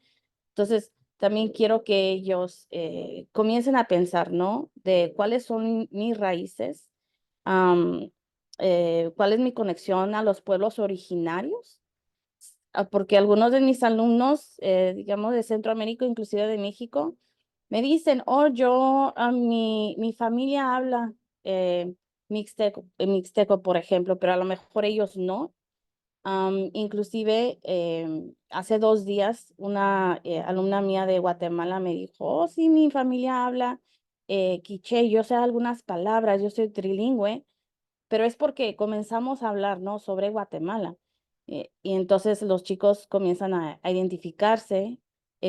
Entonces, también quiero que ellos comiencen a pensar, ¿no? De cuáles son mis raíces, cuál es mi conexión a los pueblos originarios, porque algunos de mis alumnos, digamos, de Centroamérica, inclusive de México, me dicen, oh, mi familia habla mixteco, por ejemplo, pero a lo mejor ellos no. Inclusive, hace 2 días, una alumna mía de Guatemala me dijo, oh, sí, mi familia habla quiché, yo sé algunas palabras, yo soy trilingüe, pero es porque comenzamos a hablar, ¿no? Sobre Guatemala. Y entonces los chicos comienzan a identificarse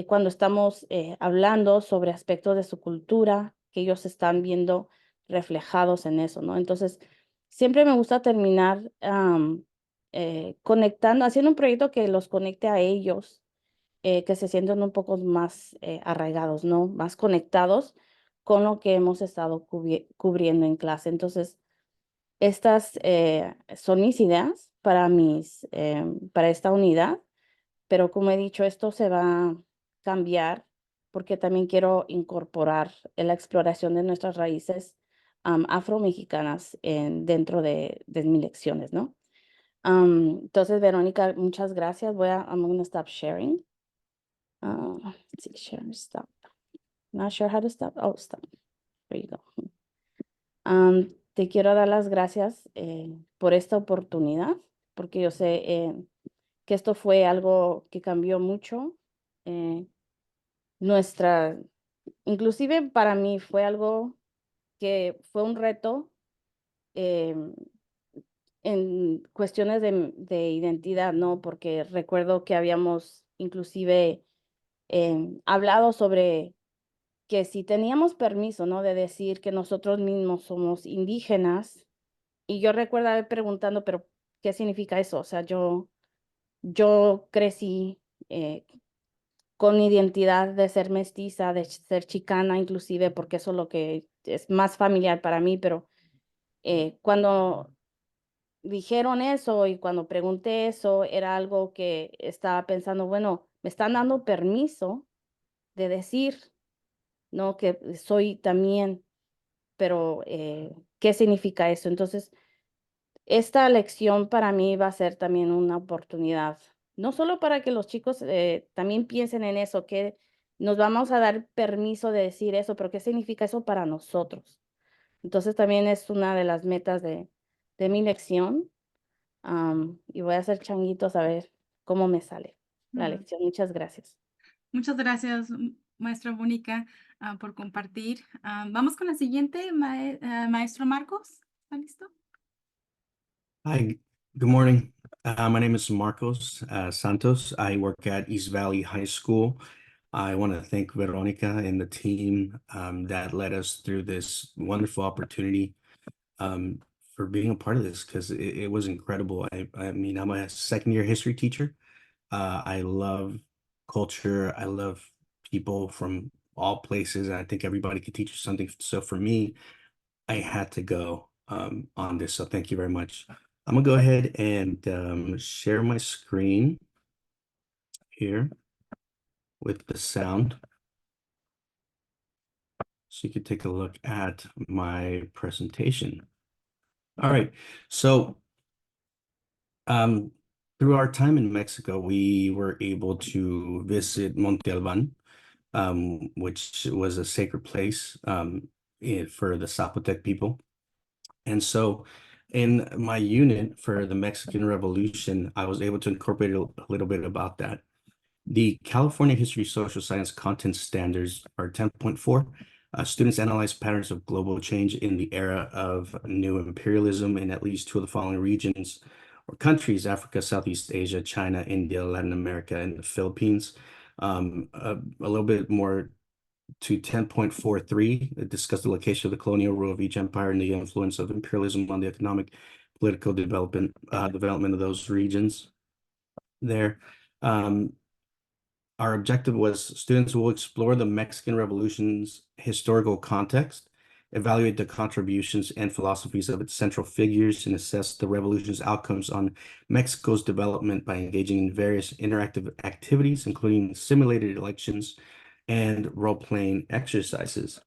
cuando estamos hablando sobre aspectos de su cultura, que ellos están viendo reflejados en eso, ¿no? Entonces, siempre me gusta terminar conectando, haciendo un proyecto que los conecte a ellos, que se sientan un poco más arraigados, ¿no? Más conectados con lo que hemos estado cubriendo en clase. Entonces, estas son mis ideas para esta unidad, pero como he dicho, esto se va a cambiar porque también quiero incorporar en la exploración de nuestras raíces afromexicanas dentro de mis lecciones, ¿no? Entonces, Verónica, muchas gracias. I'm going to stop sharing. Let's see, share, stop. Not sure how to stop. Oh, stop. There you go. Te quiero dar las gracias por esta oportunidad, porque yo sé que esto fue algo que cambió mucho nuestra, inclusive para mí fue algo que fue un reto en cuestiones de identidad, ¿no? Porque recuerdo que habíamos inclusive hablado sobre que si teníamos permiso, ¿no? De decir que nosotros mismos somos indígenas. Y yo recuerdo haber preguntando, pero ¿qué significa eso? O sea, yo crecí con identidad de ser mestiza, de ser chicana inclusive, porque eso es lo que es más familiar para mí, pero cuando dijeron eso y cuando pregunté eso, era algo que estaba pensando, bueno, me están dando permiso de decir, ¿no? Que soy también, pero ¿qué significa eso? Entonces, esta lección para mí va a ser también una oportunidad, no solo para que los chicos también piensen en eso, que nos vamos a dar permiso de decir eso, pero ¿qué significa eso para nosotros? Entonces, también es una de las metas de mi lección. Y voy a hacer changuitos a ver cómo me sale la Mm. lección. Muchas gracias. Muchas gracias, maestra Mónica, por compartir. Vamos con la siguiente, maestro Marcos. ¿Está listo? Hi, good morning. My name is Marcos Santos. I work at East Valley High School. I want to thank Veronica and the team that led us through this wonderful opportunity for being a part of this because it was incredible. I mean, I'm a second-year history teacher. I love culture. I love people from all places, and I think everybody could teach you something. So for me, I had to go on this. So thank you very much. I'm gonna go ahead and share my screen here with the sound. So you can take a look at my presentation. All right, so through our time in Mexico, we were able to visit Monte Alban, which was a sacred place for the Zapotec people. And so in my unit for the Mexican Revolution, I was able to incorporate a little bit about that. The California History Social Science Content Standards are 10.4. Students analyze patterns of global change in the era of new imperialism in at least two of the following regions or countries: Africa, Southeast Asia, China, India, Latin America, and the Philippines. A little bit more to 10.43, it discussed the location of the colonial rule of each empire and the influence of imperialism on the economic, political development of those regions there. Our objective was students will explore the Mexican Revolution's historical context, evaluate the contributions and philosophies of its central figures, and assess the revolution's outcomes on Mexico's development by engaging in various interactive activities, including simulated elections and role-playing exercises.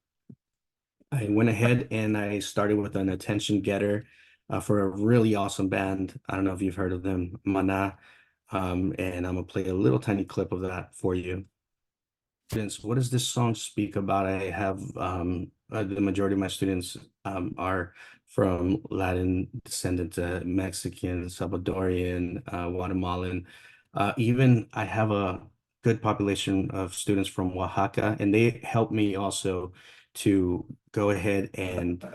I went ahead and I started with an attention getter for a really awesome band. I don't know if you've heard of them, Mana. And I'm gonna play a little tiny clip of that for you. Students, what does this song speak about? I have the majority of my students are from Latin descendant, Mexican, Salvadorian, Guatemalan. Even I have a good population of students from Oaxaca, and they helped me also to go ahead and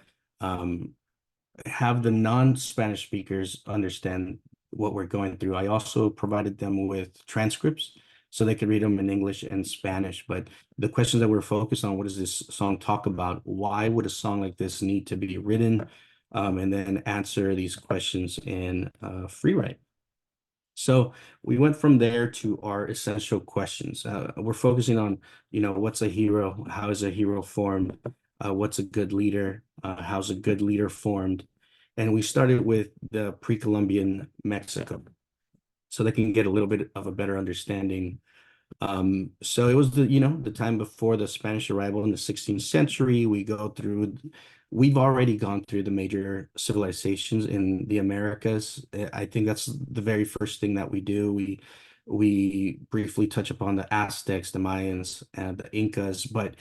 have the non-Spanish speakers understand what we're going through. I also provided them with transcripts so they could read them in English and Spanish. But the questions that we're focused on, what does this song talk about? Why would a song like this need to be written? And then answer these questions in free write. So we went from there to our essential questions. We're focusing on, what's a hero? How is a hero formed? What's a good leader? How's a good leader formed? And we started with the pre-Columbian Mexico, so they can get a little bit of a better understanding. So it was the time before the Spanish arrival in the 16th century. We've already gone through the major civilizations in the Americas. I think that's the very first thing that we do. We briefly touch upon the Aztecs, the Mayans, and the Incas, but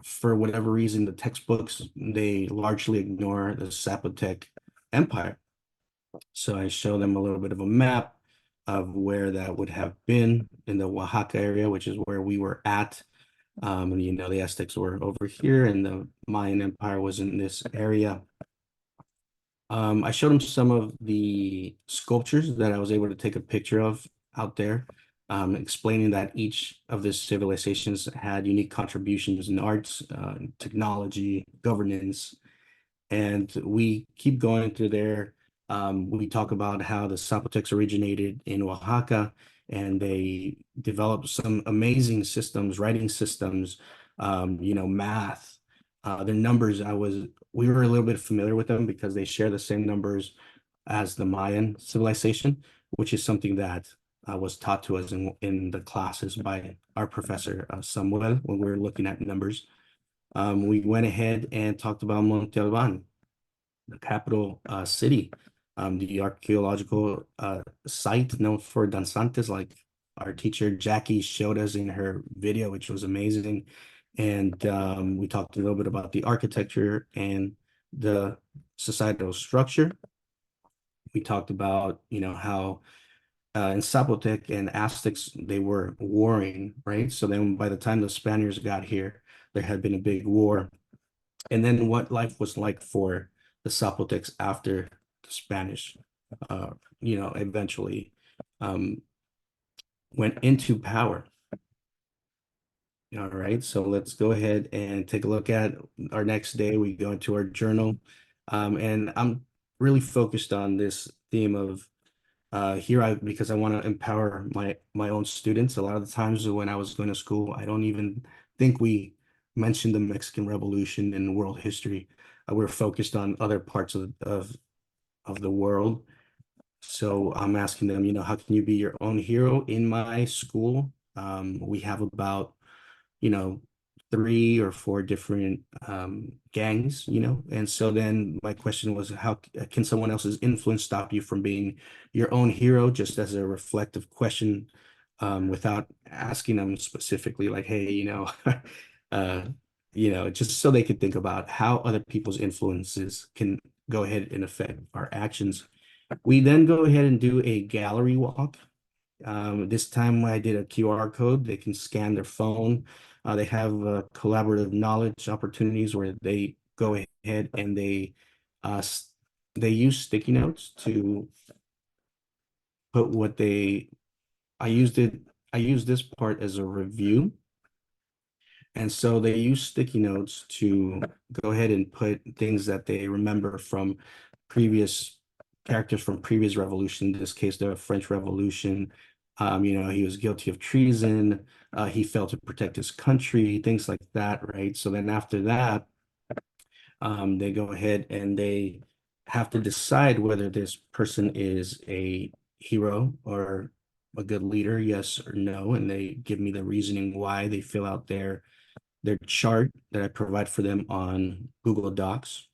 for whatever reason, the textbooks, they largely ignore the Zapotec Empire. So I show them a little bit of a map of where that would have been in the Oaxaca area, which is where we were at. The Aztecs were over here and the Mayan Empire was in this area. I showed them some of the sculptures that I was able to take a picture of out there, explaining that each of these civilizations had unique contributions in arts, technology, governance, and we keep going through there. We talk about how the Zapotecs originated in Oaxaca, and they developed some amazing systems, writing systems, math. Their numbers, we were a little bit familiar with them because they share the same numbers as the Mayan civilization, which is something that was taught to us in the classes by our professor, Samuel, when we were looking at numbers. We went ahead and talked about Monte Albán, the capital city, the archaeological site known for danzantes, like our teacher Jackie showed us in her video, which was amazing. And we talked a little bit about the architecture and the societal structure. We talked about, how in Zapotec and Aztecs, they were warring, right? So then by the time the Spaniards got here, there had been a big war. And then what life was like for the Zapotecs after the Spanish, eventually went into power. All right, so let's go ahead and take a look at our next day. We go into our journal, and I'm really focused on this theme of because I want to empower my own students. A lot of the times when I was going to school, I don't even think we mentioned the Mexican Revolution in world history. We're focused on other parts of the world. So I'm asking them, how can you be your own hero? In my school, we have about 3 or 4 different gangs, and so then my question was, how can someone else's influence stop you from being your own hero? Just as a reflective question, without asking them specifically, like, hey, just so they could think about how other people's influences can go ahead and affect our actions. We then go ahead and do a gallery walk. This time I did a QR code. They can scan their phone. They have collaborative knowledge opportunities where they go ahead and they use sticky notes to put I used this part as a review. And so they use sticky notes to go ahead and put things that they remember from previous characters from previous revolution, in this case, the French Revolution. He was guilty of treason. He failed to protect his country, things like that, right? So then after that, they go ahead and they have to decide whether this person is a hero or a good leader, yes or no. And they give me the reasoning why. They fill out their chart that I provide for them on Google Docs.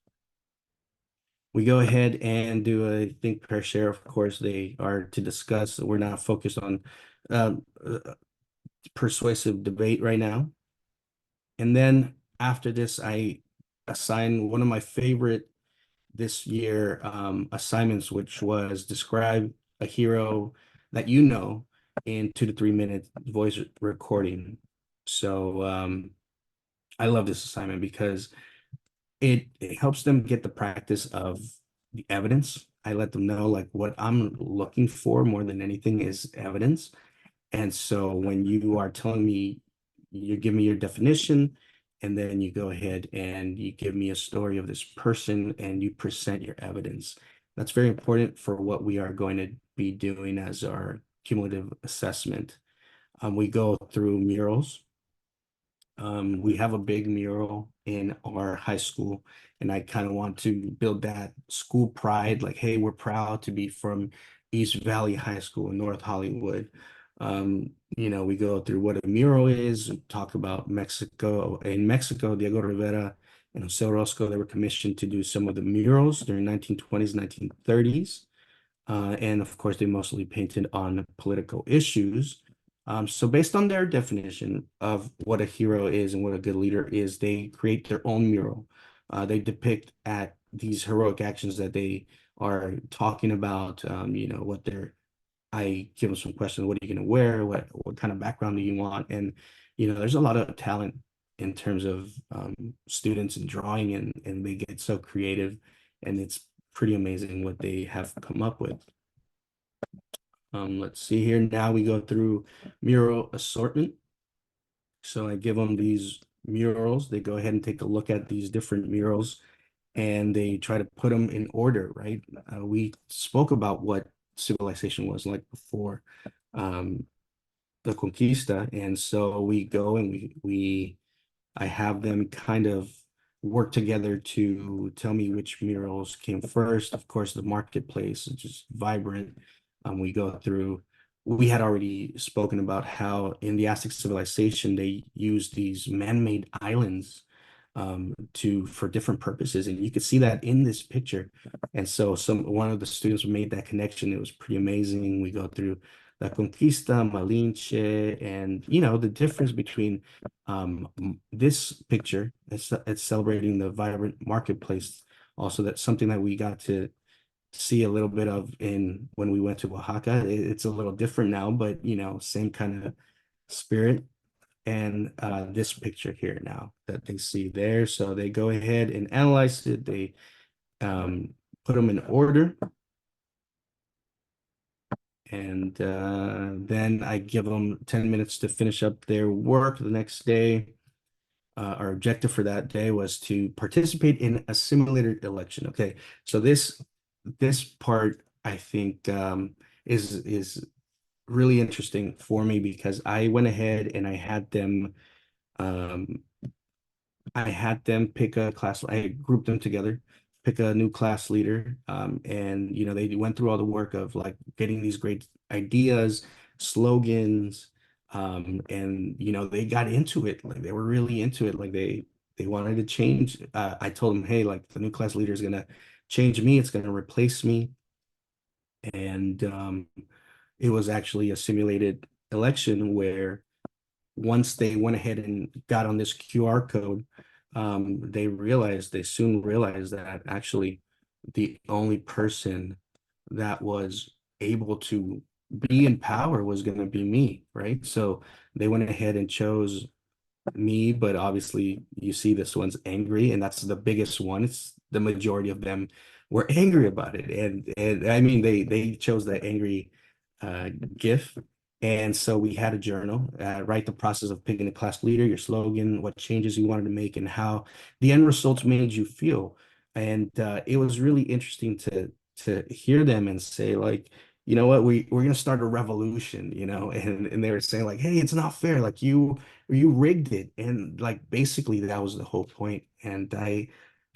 We go ahead and do a think, pair, share. Of course, they are to discuss. We're not focused on persuasive debate right now. And then after this, I assign one of my favorite this year assignments, which was describe a hero that in 2 to 3 minute voice recording. So I love this assignment because it helps them get the practice of the evidence. I let them know like what I'm looking for more than anything is evidence. And so when you are telling me, you give me your definition, and then you go ahead and you give me a story of this person and you present your evidence. That's very important for what we are going to be doing as our cumulative assessment. We go through murals. We have a big mural in our high school, and I kind of want to build that school pride, like, hey, we're proud to be from East Valley High School in North Hollywood. We go through what a mural is, talk about Mexico. In Mexico, Diego Rivera and Jose Orozco, they were commissioned to do some of the murals during 1920s, 1930s. And of course, they mostly painted on political issues. So based on their definition of what a hero is and what a good leader is, they create their own mural. They depict at these heroic actions that they are talking about, I give them some questions. What are you going to wear? What kind of background do you want? And, there's a lot of talent in terms of students and drawing, and they get so creative, and it's pretty amazing what they have come up with. Let's see here. Now we go through mural assortment. So I give them these murals. They go ahead and take a look at these different murals. and they try to put them in order, right? We spoke about what civilization was like before the conquista, and so we go and we I have them kind of work together to tell me which murals came first. Of course, the marketplace is just vibrant. We go through, we had already spoken about how in the Aztec civilization, they used these man-made islands for different purposes. And you could see that in this picture. And so one of the students made that connection. It was pretty amazing. We go through La Conquista, Malinche, and the difference between this picture, it's celebrating the vibrant marketplace. Also, that's something that we got to see a little bit of when we went to Oaxaca. It's a little different now, but same kind of spirit. And this picture here now that they see there. So they go ahead and analyze it. They put them in order. And then I give them 10 minutes to finish up their work the next day. Our objective for that day was to participate in a simulated election. Okay, so this part I think is really interesting for me because I went ahead and I had them pick a class. I grouped them together, pick a new class leader, and they went through all the work of like getting these great ideas, slogans, and they got into it. Like they were really into it. Like they wanted to change. I told them, hey, like the new class leader is gonna change me. It's gonna replace me, and it was actually a simulated election where once they went ahead and got on this QR code, they soon realized that actually the only person that was able to be in power was going to be me, right? So they went ahead and chose me, but obviously you see this one's angry, and that's the biggest one. It's the majority of them were angry about it, and I mean they chose the angry GIF. And so we had a journal, write the process of picking a class leader, your slogan, what changes you wanted to make, and how the end results made you feel. And it was really interesting to hear them and say, like, you know what, we're gonna start a revolution, and they were saying like, hey, it's not fair, like you rigged it, and like basically that was the whole point. And I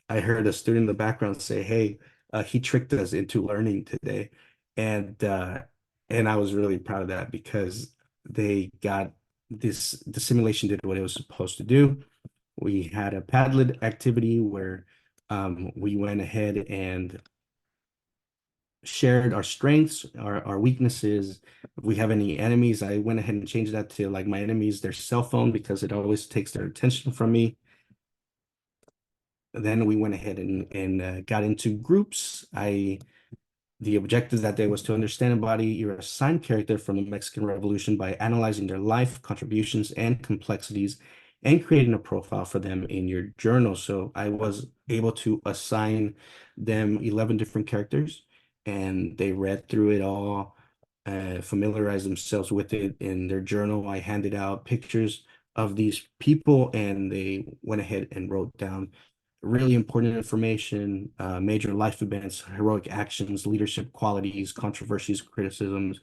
heard a student in the background say, hey, he tricked us into learning today, and I was really proud of that because they got the simulation did what it was supposed to do. We had a Padlet activity where we went ahead and shared our strengths, our weaknesses. If we have any enemies, I went ahead and changed that to like my enemies, their cell phone, because it always takes their attention from me. Then we went ahead and got into groups. The objective that day was to understand and embody your assigned character from the Mexican Revolution by analyzing their life, contributions, and complexities, and creating a profile for them in your journal. So I was able to assign them 11 different characters, and they read through it all, familiarized themselves with it in their journal. I handed out pictures of these people, and they went ahead and wrote down really important information, major life events, heroic actions, leadership qualities, controversies, criticisms,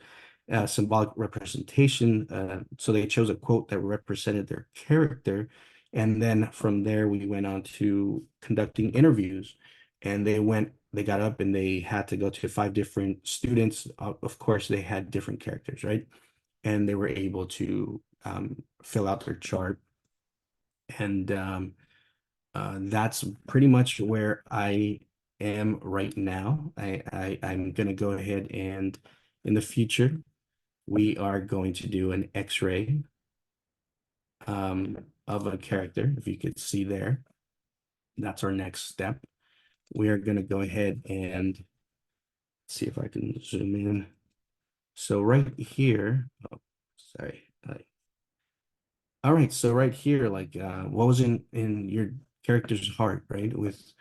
symbolic representation. So they chose a quote that represented their character. And then from there, we went on to conducting interviews. And they got up and they had to go to 5 different students. Of course, they had different characters, right? And they were able to fill out their chart. And that's pretty much where I am right now. I'm going to go ahead and in the future, we are going to do an X-ray of a character. If you could see there, that's our next step. We are going to go ahead and see if I can zoom in. So right here, oh, sorry. All right, so right here, like what was in your character's heart, right? With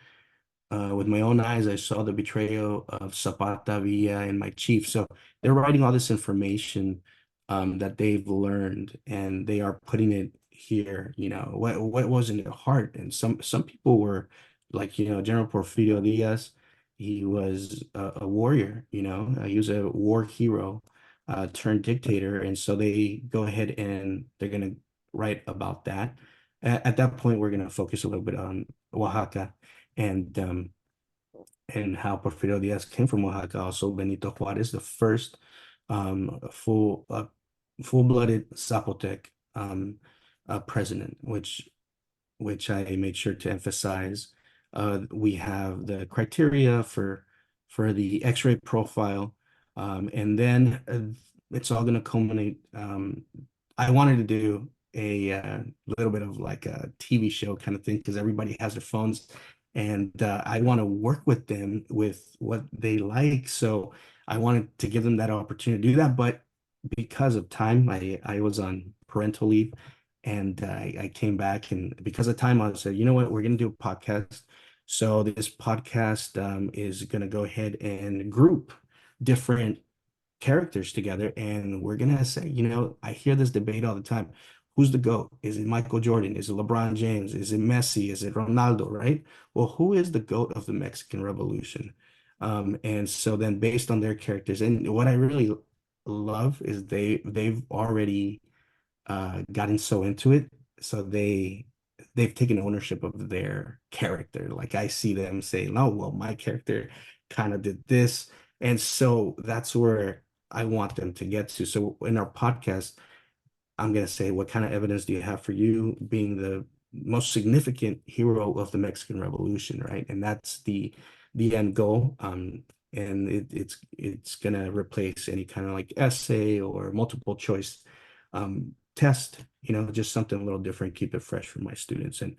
my own eyes, I saw the betrayal of Zapata, Villa, and my chief. So they're writing all this information that they've learned, and they are putting it here. What was in their heart, and some people were like, General Porfirio Diaz, he was a warrior, he was a war hero, turned dictator. And so they go ahead and they're going to write about that. At that point, we're going to focus a little bit on Oaxaca and how Porfirio Diaz came from Oaxaca. Also, Benito Juarez, the first full-blooded Zapotec president, which I made sure to emphasize. We have the criteria for the X-ray profile, and then it's all going to culminate. I wanted to do a little bit of like a TV show kind of thing because everybody has their phones, and I want to work with them with what they like. So I wanted to give them that opportunity to do that, but because of time, I was on parental leave. And I came back, and because of time, I said, you know what, we're going to do a podcast. So this podcast is going to go ahead and group different characters together. And we're going to say, I hear this debate all the time. Who's the GOAT? Is it Michael Jordan? Is it LeBron James? Is it Messi? Is it Ronaldo, right? Well, who is the GOAT of the Mexican Revolution? And so then based on their characters, and what I really love is they've already gotten so into it, so they've taken ownership of their character. Like I see them say, no, well, my character kind of did this, and so that's where I want them to get to. So in our podcast, I'm going to say, what kind of evidence do you have for you being the most significant hero of the Mexican Revolution, right? And that's the end goal. And it's going to replace any kind of like essay or multiple choice test, just something a little different, keep it fresh for my students. And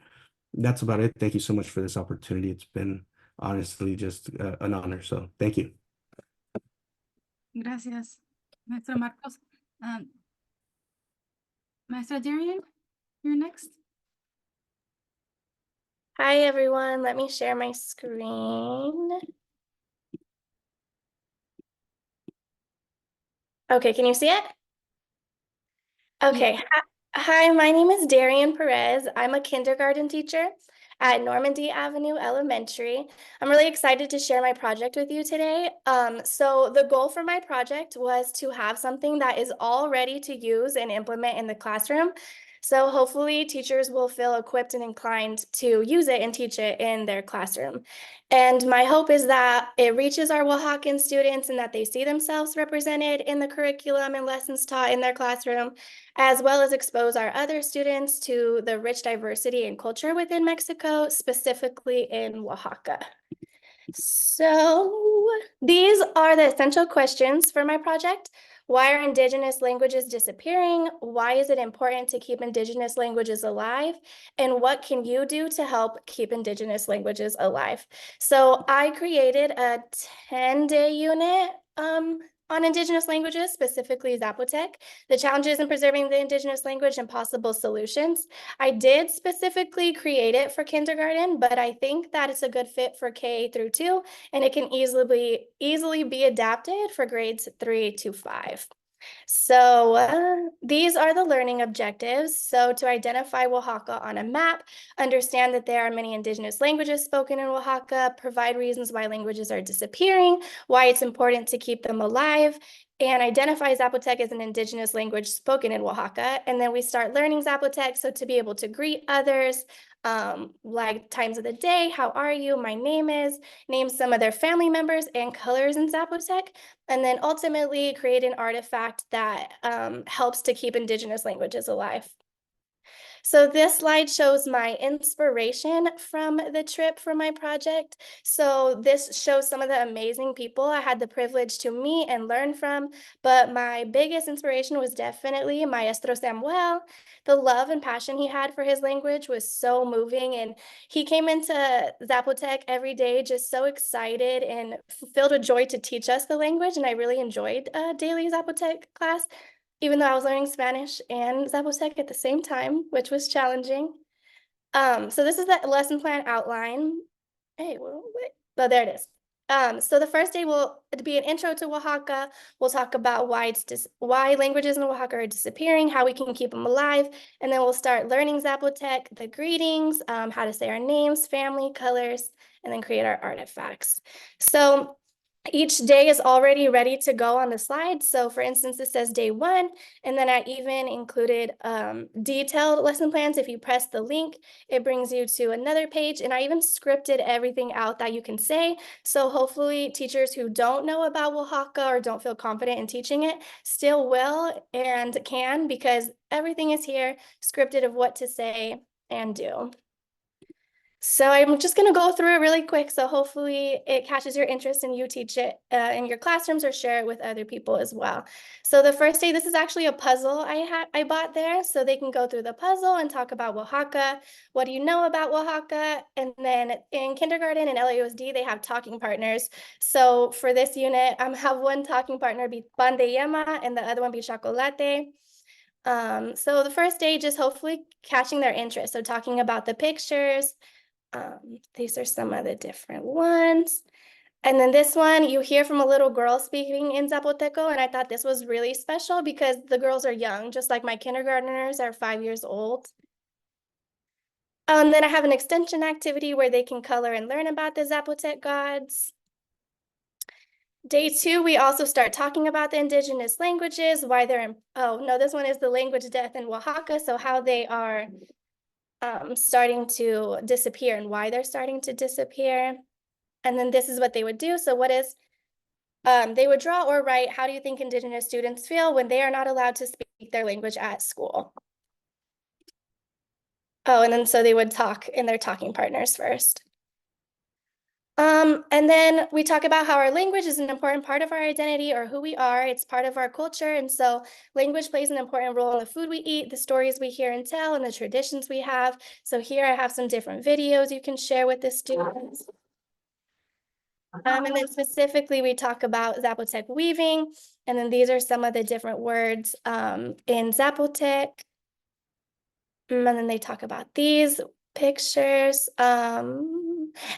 that's about it. Thank you so much for this opportunity. It's been honestly just an honor. So thank you. Gracias, Maestro Marcos. Maestra Darian, you're next. Hi, everyone. Let me share my screen. Okay, can you see it? Okay. Hi, my name is Darian Perez. I'm a kindergarten teacher at Normandy Avenue Elementary. I'm really excited to share my project with you today. So the goal for my project was to have something that is all ready to use and implement in the classroom. So hopefully teachers will feel equipped and inclined to use it and teach it in their classroom. And my hope is that it reaches our Oaxacan students and that they see themselves represented in the curriculum and lessons taught in their classroom, as well as expose our other students to the rich diversity and culture within Mexico, specifically in Oaxaca. So these are the essential questions for my project. Why are Indigenous languages disappearing? Why is it important to keep Indigenous languages alive? And what can you do to help keep Indigenous languages alive? So I created a 10-day unit on Indigenous languages, specifically Zapotec, the challenges in preserving the Indigenous language and possible solutions. I did specifically create it for kindergarten, but I think that it's a good fit for K through 2, and it can easily be adapted for grades 3 to 5. So these are the learning objectives. So to identify Oaxaca on a map, understand that there are many Indigenous languages spoken in Oaxaca, provide reasons why languages are disappearing, why it's important to keep them alive, and identify Zapotec as an Indigenous language spoken in Oaxaca. And then we start learning Zapotec, so to be able to greet others, like times of the day, how are you, my name is, name some of their family members and colors in Zapotec, and then ultimately create an artifact that helps to keep Indigenous languages alive. So this slide shows my inspiration from the trip for my project. So this shows some of the amazing people I had the privilege to meet and learn from, but my biggest inspiration was definitely Maestro Samuel. The love and passion he had for his language was so moving, and he came into Zapotec every day just so excited and filled with joy to teach us the language, and I really enjoyed a daily Zapotec class, even though I was learning Spanish and Zapotec at the same time, which was challenging. So this is the lesson plan outline. Hey, wait. Oh, there it is. So the first day will be an intro to Oaxaca. We'll talk about why languages in Oaxaca are disappearing, how we can keep them alive, and then we'll start learning Zapotec, the greetings, how to say our names, family, colors, and then create our artifacts. So each day is already ready to go on the slide. So for instance, it says day 1, and then I even included detailed lesson plans. If you press the link, it brings you to another page, and I even scripted everything out that you can say. So hopefully teachers who don't know about Oaxaca or don't feel confident in teaching it still will and can, because everything is here scripted of what to say and do. So I'm just going to go through it really quick. So hopefully it catches your interest and you teach it in your classrooms or share it with other people as well. So the first day, this is actually a puzzle I bought there. So they can go through the puzzle and talk about Oaxaca. What do you know about Oaxaca? And then in kindergarten and LAUSD, they have talking partners. So for this unit, I have one talking partner be pan de yema and the other one be chocolate. So the first day, just hopefully catching their interest. So talking about the pictures. These are some of the different ones. And then this one, you hear from a little girl speaking in Zapoteco, and I thought this was really special because the girls are young, just like my kindergartners are 5 years old. And then I have an extension activity where they can color and learn about the Zapotec gods. Day 2, we also start talking about the indigenous languages, why they're in, oh no, this one is the language death in Oaxaca, so how they are starting to disappear and why they're starting to disappear. And then this is what they would do. So what is, they would draw or write, how do you think Indigenous students feel when they are not allowed to speak their language at school? Oh, and then so they would talk in their talking partners first. And then we talk about how our language is an important part of our identity or who we are. It's part of our culture. And so language plays an important role in the food we eat, the stories we hear and tell, and the traditions we have. So here I have some different videos you can share with the students. And then specifically, we talk about Zapotec weaving. And then these are some of the different words in Zapotec. And then they talk about these pictures.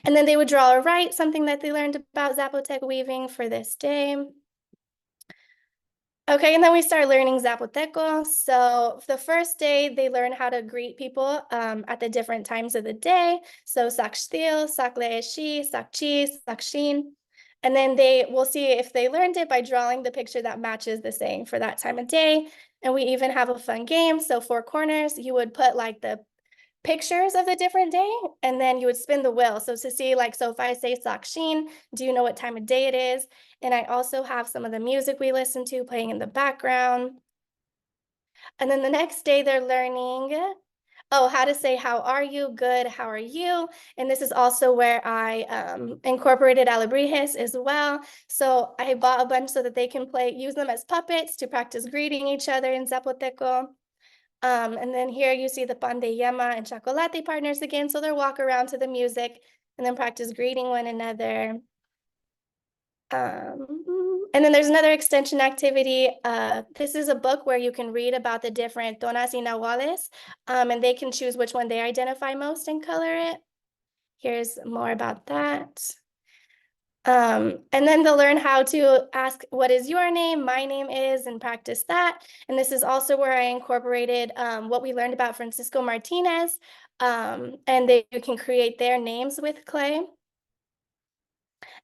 And then they would draw or write something that they learned about Zapotec weaving for this day. Okay, and then we start learning Zapoteco. So the first day, they learn how to greet people at the different times of the day. So Sakshtil, Sakleeshi, Sakchi, Sakshin. And then they will see if they learned it by drawing the picture that matches the saying for that time of day. And we even have a fun game. So 4 corners, you would put like the pictures of the different day, and then you would spin the wheel. So to see, like, so if I say Sakshin, do you know what time of day it is? And I also have some of the music we listen to playing in the background. And then the next day they're learning, oh, how to say, how are you? Good, how are you? And this is also where I incorporated alebrijes as well. So I bought a bunch so that they can use them as puppets to practice greeting each other in Zapoteco. And then here you see the pan de yema and chocolate partners again. So they'll walk around to the music and then practice greeting one another. And then there's another extension activity. This is a book where you can read about the different tonas y nahuales, and they can choose which one they identify most and color it. Here's more about that. And then they'll learn how to ask, what is your name? My name is, and practice that. And this is also where I incorporated what we learned about Francisco Martinez, and they can create their names with clay.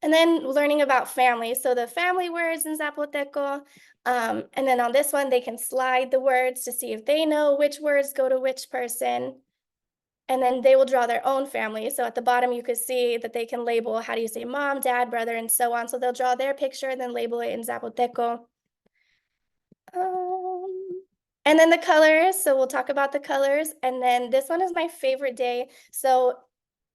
And then learning about family. So the family words in Zapoteco. And then on this one, they can slide the words to see if they know which words go to which person. And then they will draw their own family. So at the bottom, you could see that they can label, how do you say mom, dad, brother, and so on. So they'll draw their picture and then label it in Zapoteco. And then the colors. So we'll talk about the colors. And then this one is my favorite day. So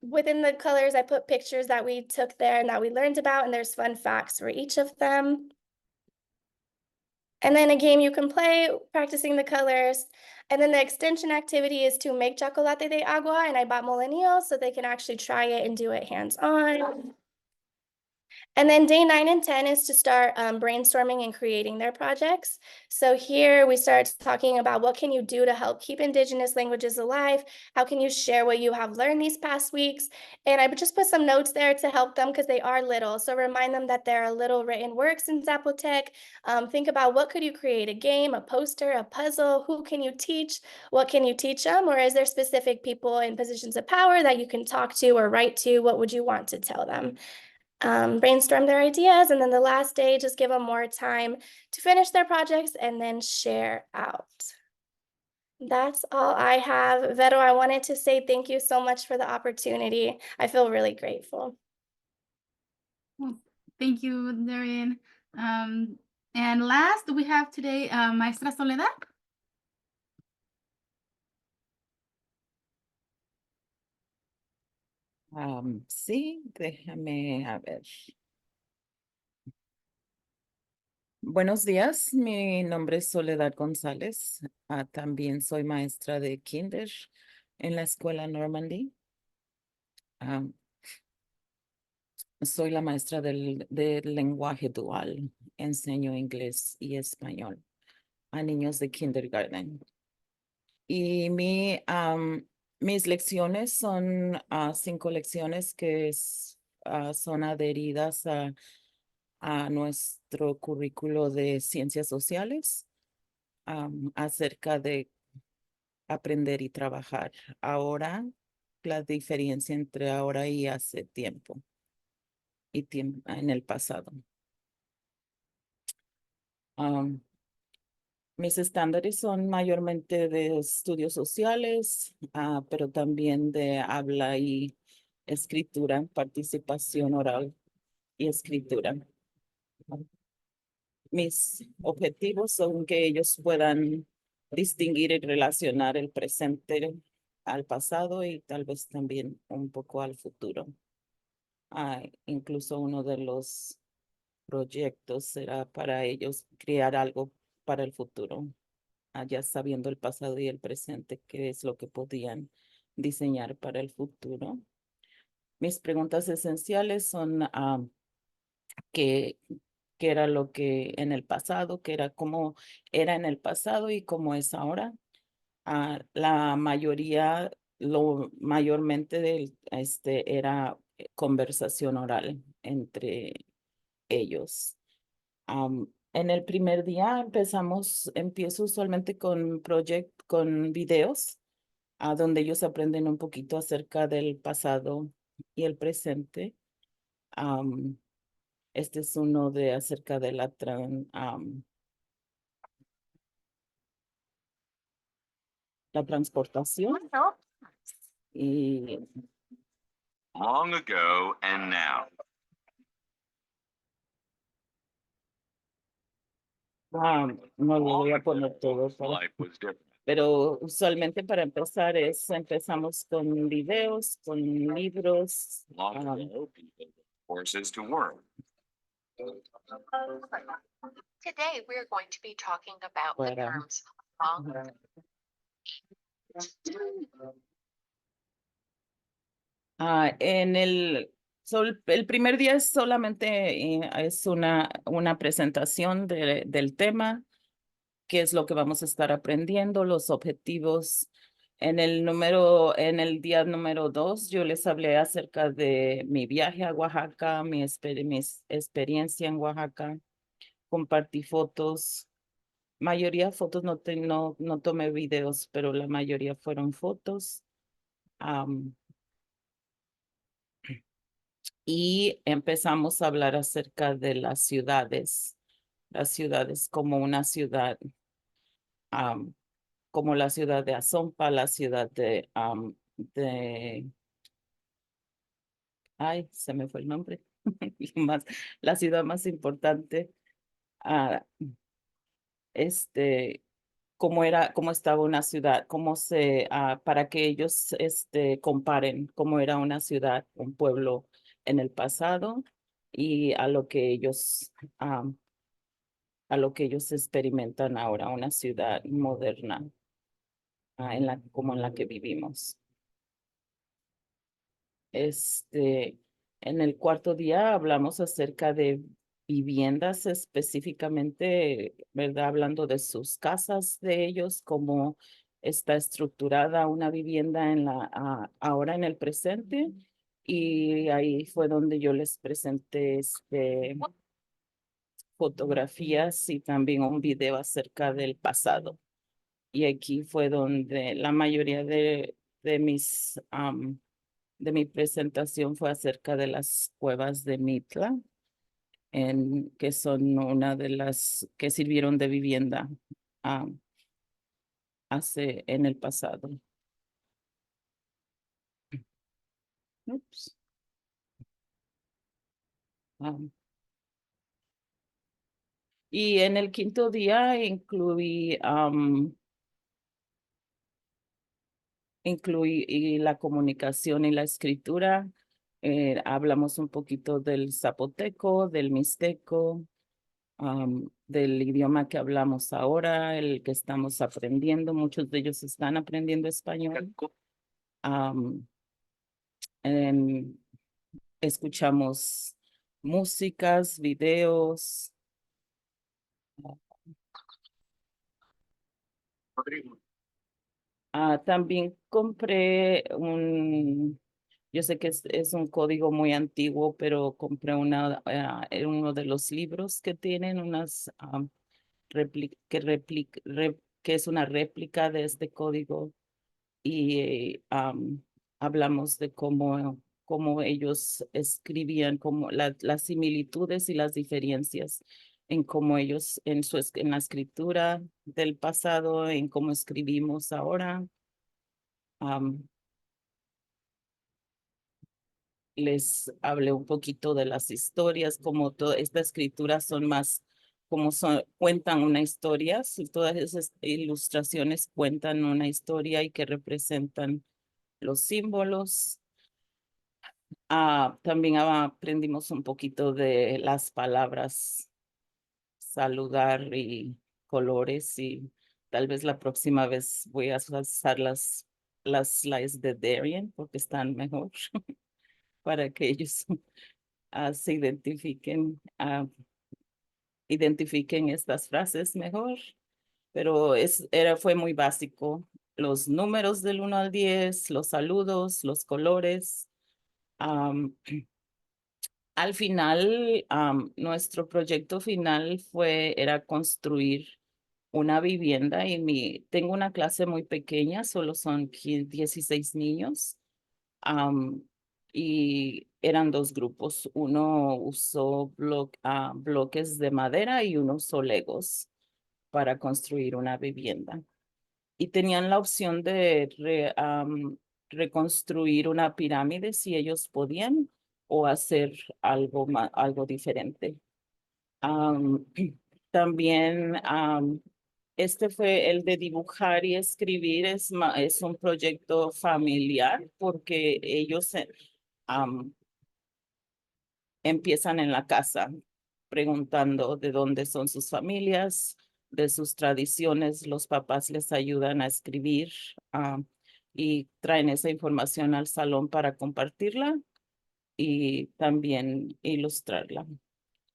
within the colors, I put pictures that we took there and that we learned about. And there's fun facts for each of them. And then a game you can play, practicing the colors. And then the extension activity is to make chocolate de agua, and I bought molenillos so they can actually try it and do it hands-on. And then day 9 and 10 is to start brainstorming and creating their projects. So here we start talking about what can you do to help keep Indigenous languages alive? How can you share what you have learned these past weeks? And I would just put some notes there to help them because they are little. So remind them that there are little written works in Zapotec. Think about what could you create, a game, a poster, a puzzle, who can you teach? What can you teach them? Or is there specific people in positions of power that you can talk to or write to? What would you want to tell them? Brainstorm their ideas, and then the last day, just give them more time to finish their projects and then share out. That's all I have. Vero, I wanted to say thank you so much for the opportunity. I feel really grateful. Well, thank you, Darian. And last we have today Maestra Soledad. Sí, déjame a ver. Buenos días, mi nombre es Soledad González. También soy maestra de kinder en la escuela Normandy. Soy la maestra del lenguaje dual. Enseño inglés y español a niños de kindergarten. Y mis lecciones son 5 lecciones que son adheridas a nuestro currículo de ciencias sociales acerca de aprender y trabajar ahora, la diferencia entre ahora y hace tiempo y en el pasado. Mis estándares son mayormente de estudios sociales, pero también de habla y escritura, participación oral y escritura. Mis objetivos son que ellos puedan distinguir y relacionar el presente al pasado y tal vez también un poco al futuro. Incluso uno de los proyectos será para ellos crear algo para el futuro, ya sabiendo el pasado y el presente, qué es lo que podían diseñar para el futuro. Mis preguntas esenciales son qué era lo que en el pasado, qué era cómo era en el pasado y cómo es ahora. La mayoría, mayormente era conversación oral entre ellos. En el primer día empiezo usualmente con videos, donde ellos aprenden un poquito acerca del pasado y el presente. Este es uno acerca de la transportación. Y Long ago and now. no lo voy a poner todo, Life was different. pero usualmente para empezar empezamos con videos, con libros. Long ago, people were forces to work. Today, we're going to be talking about the Para- terms long el primer día es solamente es una presentación del tema, qué es lo que vamos a estar aprendiendo, los objetivos. En el día número 2, yo les hablé acerca de mi viaje a Oaxaca, mi experiencia en Oaxaca, compartí fotos. Mayoría fotos, no tomé videos, pero la mayoría fueron fotos. Y empezamos a hablar acerca de las ciudades como una ciudad, como la ciudad de Azompa, la ciudad ay, se me fue el nombre, la ciudad más importante, cómo estaba una ciudad, para que ellos comparen cómo era una ciudad, un pueblo en el pasado y a lo que ellos experimentan ahora, una ciudad moderna, como en la que vivimos. En el cuarto día hablamos acerca de viviendas específicamente, ¿verdad? Hablando de sus casas de ellos, cómo está estructurada una vivienda ahora en el presente. Y ahí fue donde yo les presenté fotografías y también un video acerca del pasado. Y aquí fue donde la mayoría de mi presentación fue acerca de las cuevas de Mitla, que son una de las que sirvieron de vivienda en el pasado. Ups. Y en el quinto día incluí la comunicación y la escritura. Hablamos un poquito del zapoteco, del mixteco, del idioma que hablamos ahora, el que estamos aprendiendo. Muchos de ellos están aprendiendo español. Em, Escuchamos músicas, videos. También compré yo sé que es un código muy antiguo, pero compré uno de los libros que tienen unas que es una réplica de este código y hablamos de cómo ellos escribían, como las similitudes y las diferencias en cómo ellos en la escritura del pasado, en cómo escribimos ahora. Les hablé un poquito de las historias, como toda esta escritura son más, cuentan una historia, todas esas ilustraciones cuentan una historia y que representan los símbolos. También aprendimos un poquito de las palabras saludar y colores y tal vez la próxima vez voy a usar las slides de Darien porque están mejor para que ellos se identifiquen estas frases mejor, pero fue muy básico. Los números del 1 al 10, los saludos, los colores. Al final, nuestro proyecto final era construir una vivienda y tengo una clase muy pequeña, solo son 16 niños. Y eran dos grupos. Uno usó bloques de madera y uno usó legos para construir una vivienda. Y tenían la opción de reconstruir una pirámide si ellos podían o hacer algo diferente. También este fue el de dibujar y escribir, es un proyecto familiar porque ellos empiezan en la casa preguntando de dónde son sus familias, de sus tradiciones. Los papás les ayudan a escribir y traen esa información al salón para compartirla y también ilustrarla.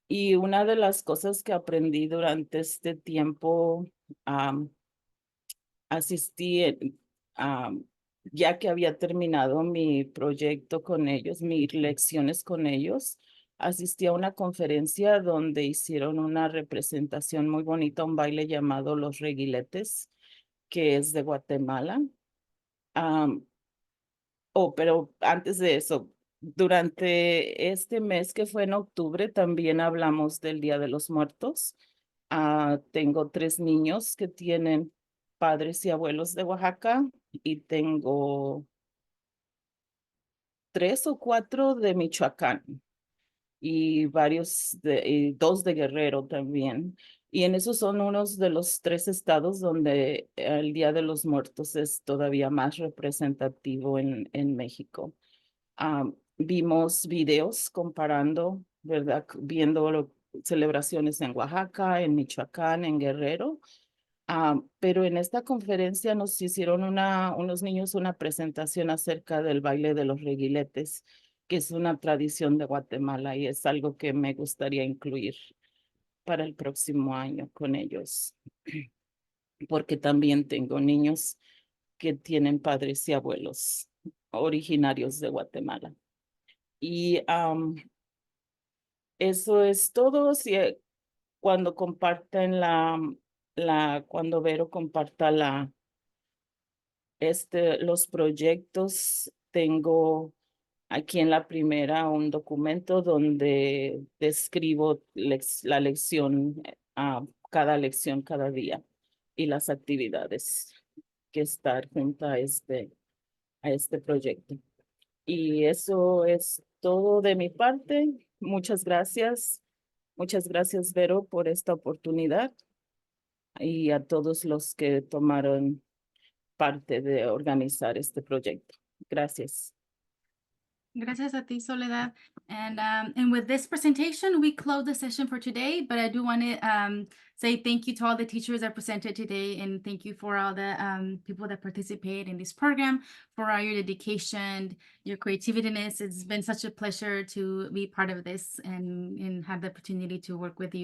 Y una de las cosas que aprendí durante este tiempo, asistí, ya que había terminado mi proyecto con ellos, mis lecciones con ellos, asistí a una conferencia donde hicieron una representación muy bonita, un baile llamado Los Reguiletes, que es de Guatemala. Pero antes de eso, durante este mes que fue en octubre, también hablamos del Día de los Muertos. Tengo 3 niños que tienen padres y abuelos de Oaxaca y tengo 3 o 4 de Michoacán y y 2 de Guerrero también. Y en esos son unos de los 3 estados donde el Día de los Muertos es todavía más representativo en México. Vimos videos comparando, ¿verdad? Viendo celebraciones en Oaxaca, en Michoacán, en Guerrero. Pero en esta conferencia nos hicieron unos niños una presentación acerca del baile de los reguiletes que es una tradición de Guatemala y es algo que me gustaría incluir para el próximo año con ellos, porque también tengo niños que tienen padres y abuelos originarios de Guatemala. Y eso es todo. Si, cuando comparten cuando Vero comparta los proyectos, tengo aquí en la primera un documento donde describo la lección, cada lección cada día y las actividades que están junto a este proyecto. Y eso es todo de mi parte. Muchas gracias. Muchas gracias, Vero, por esta oportunidad y a todos los que tomaron parte de organizar este proyecto. Gracias. Gracias a ti, Soledad. And with this presentation, we close the session for today, but I do want to say thank you to all the teachers that presented today, and thank you for all the people that participate in this program, for all your dedication, your creativeness. It's been such a pleasure to be part of this and have the opportunity to work with you.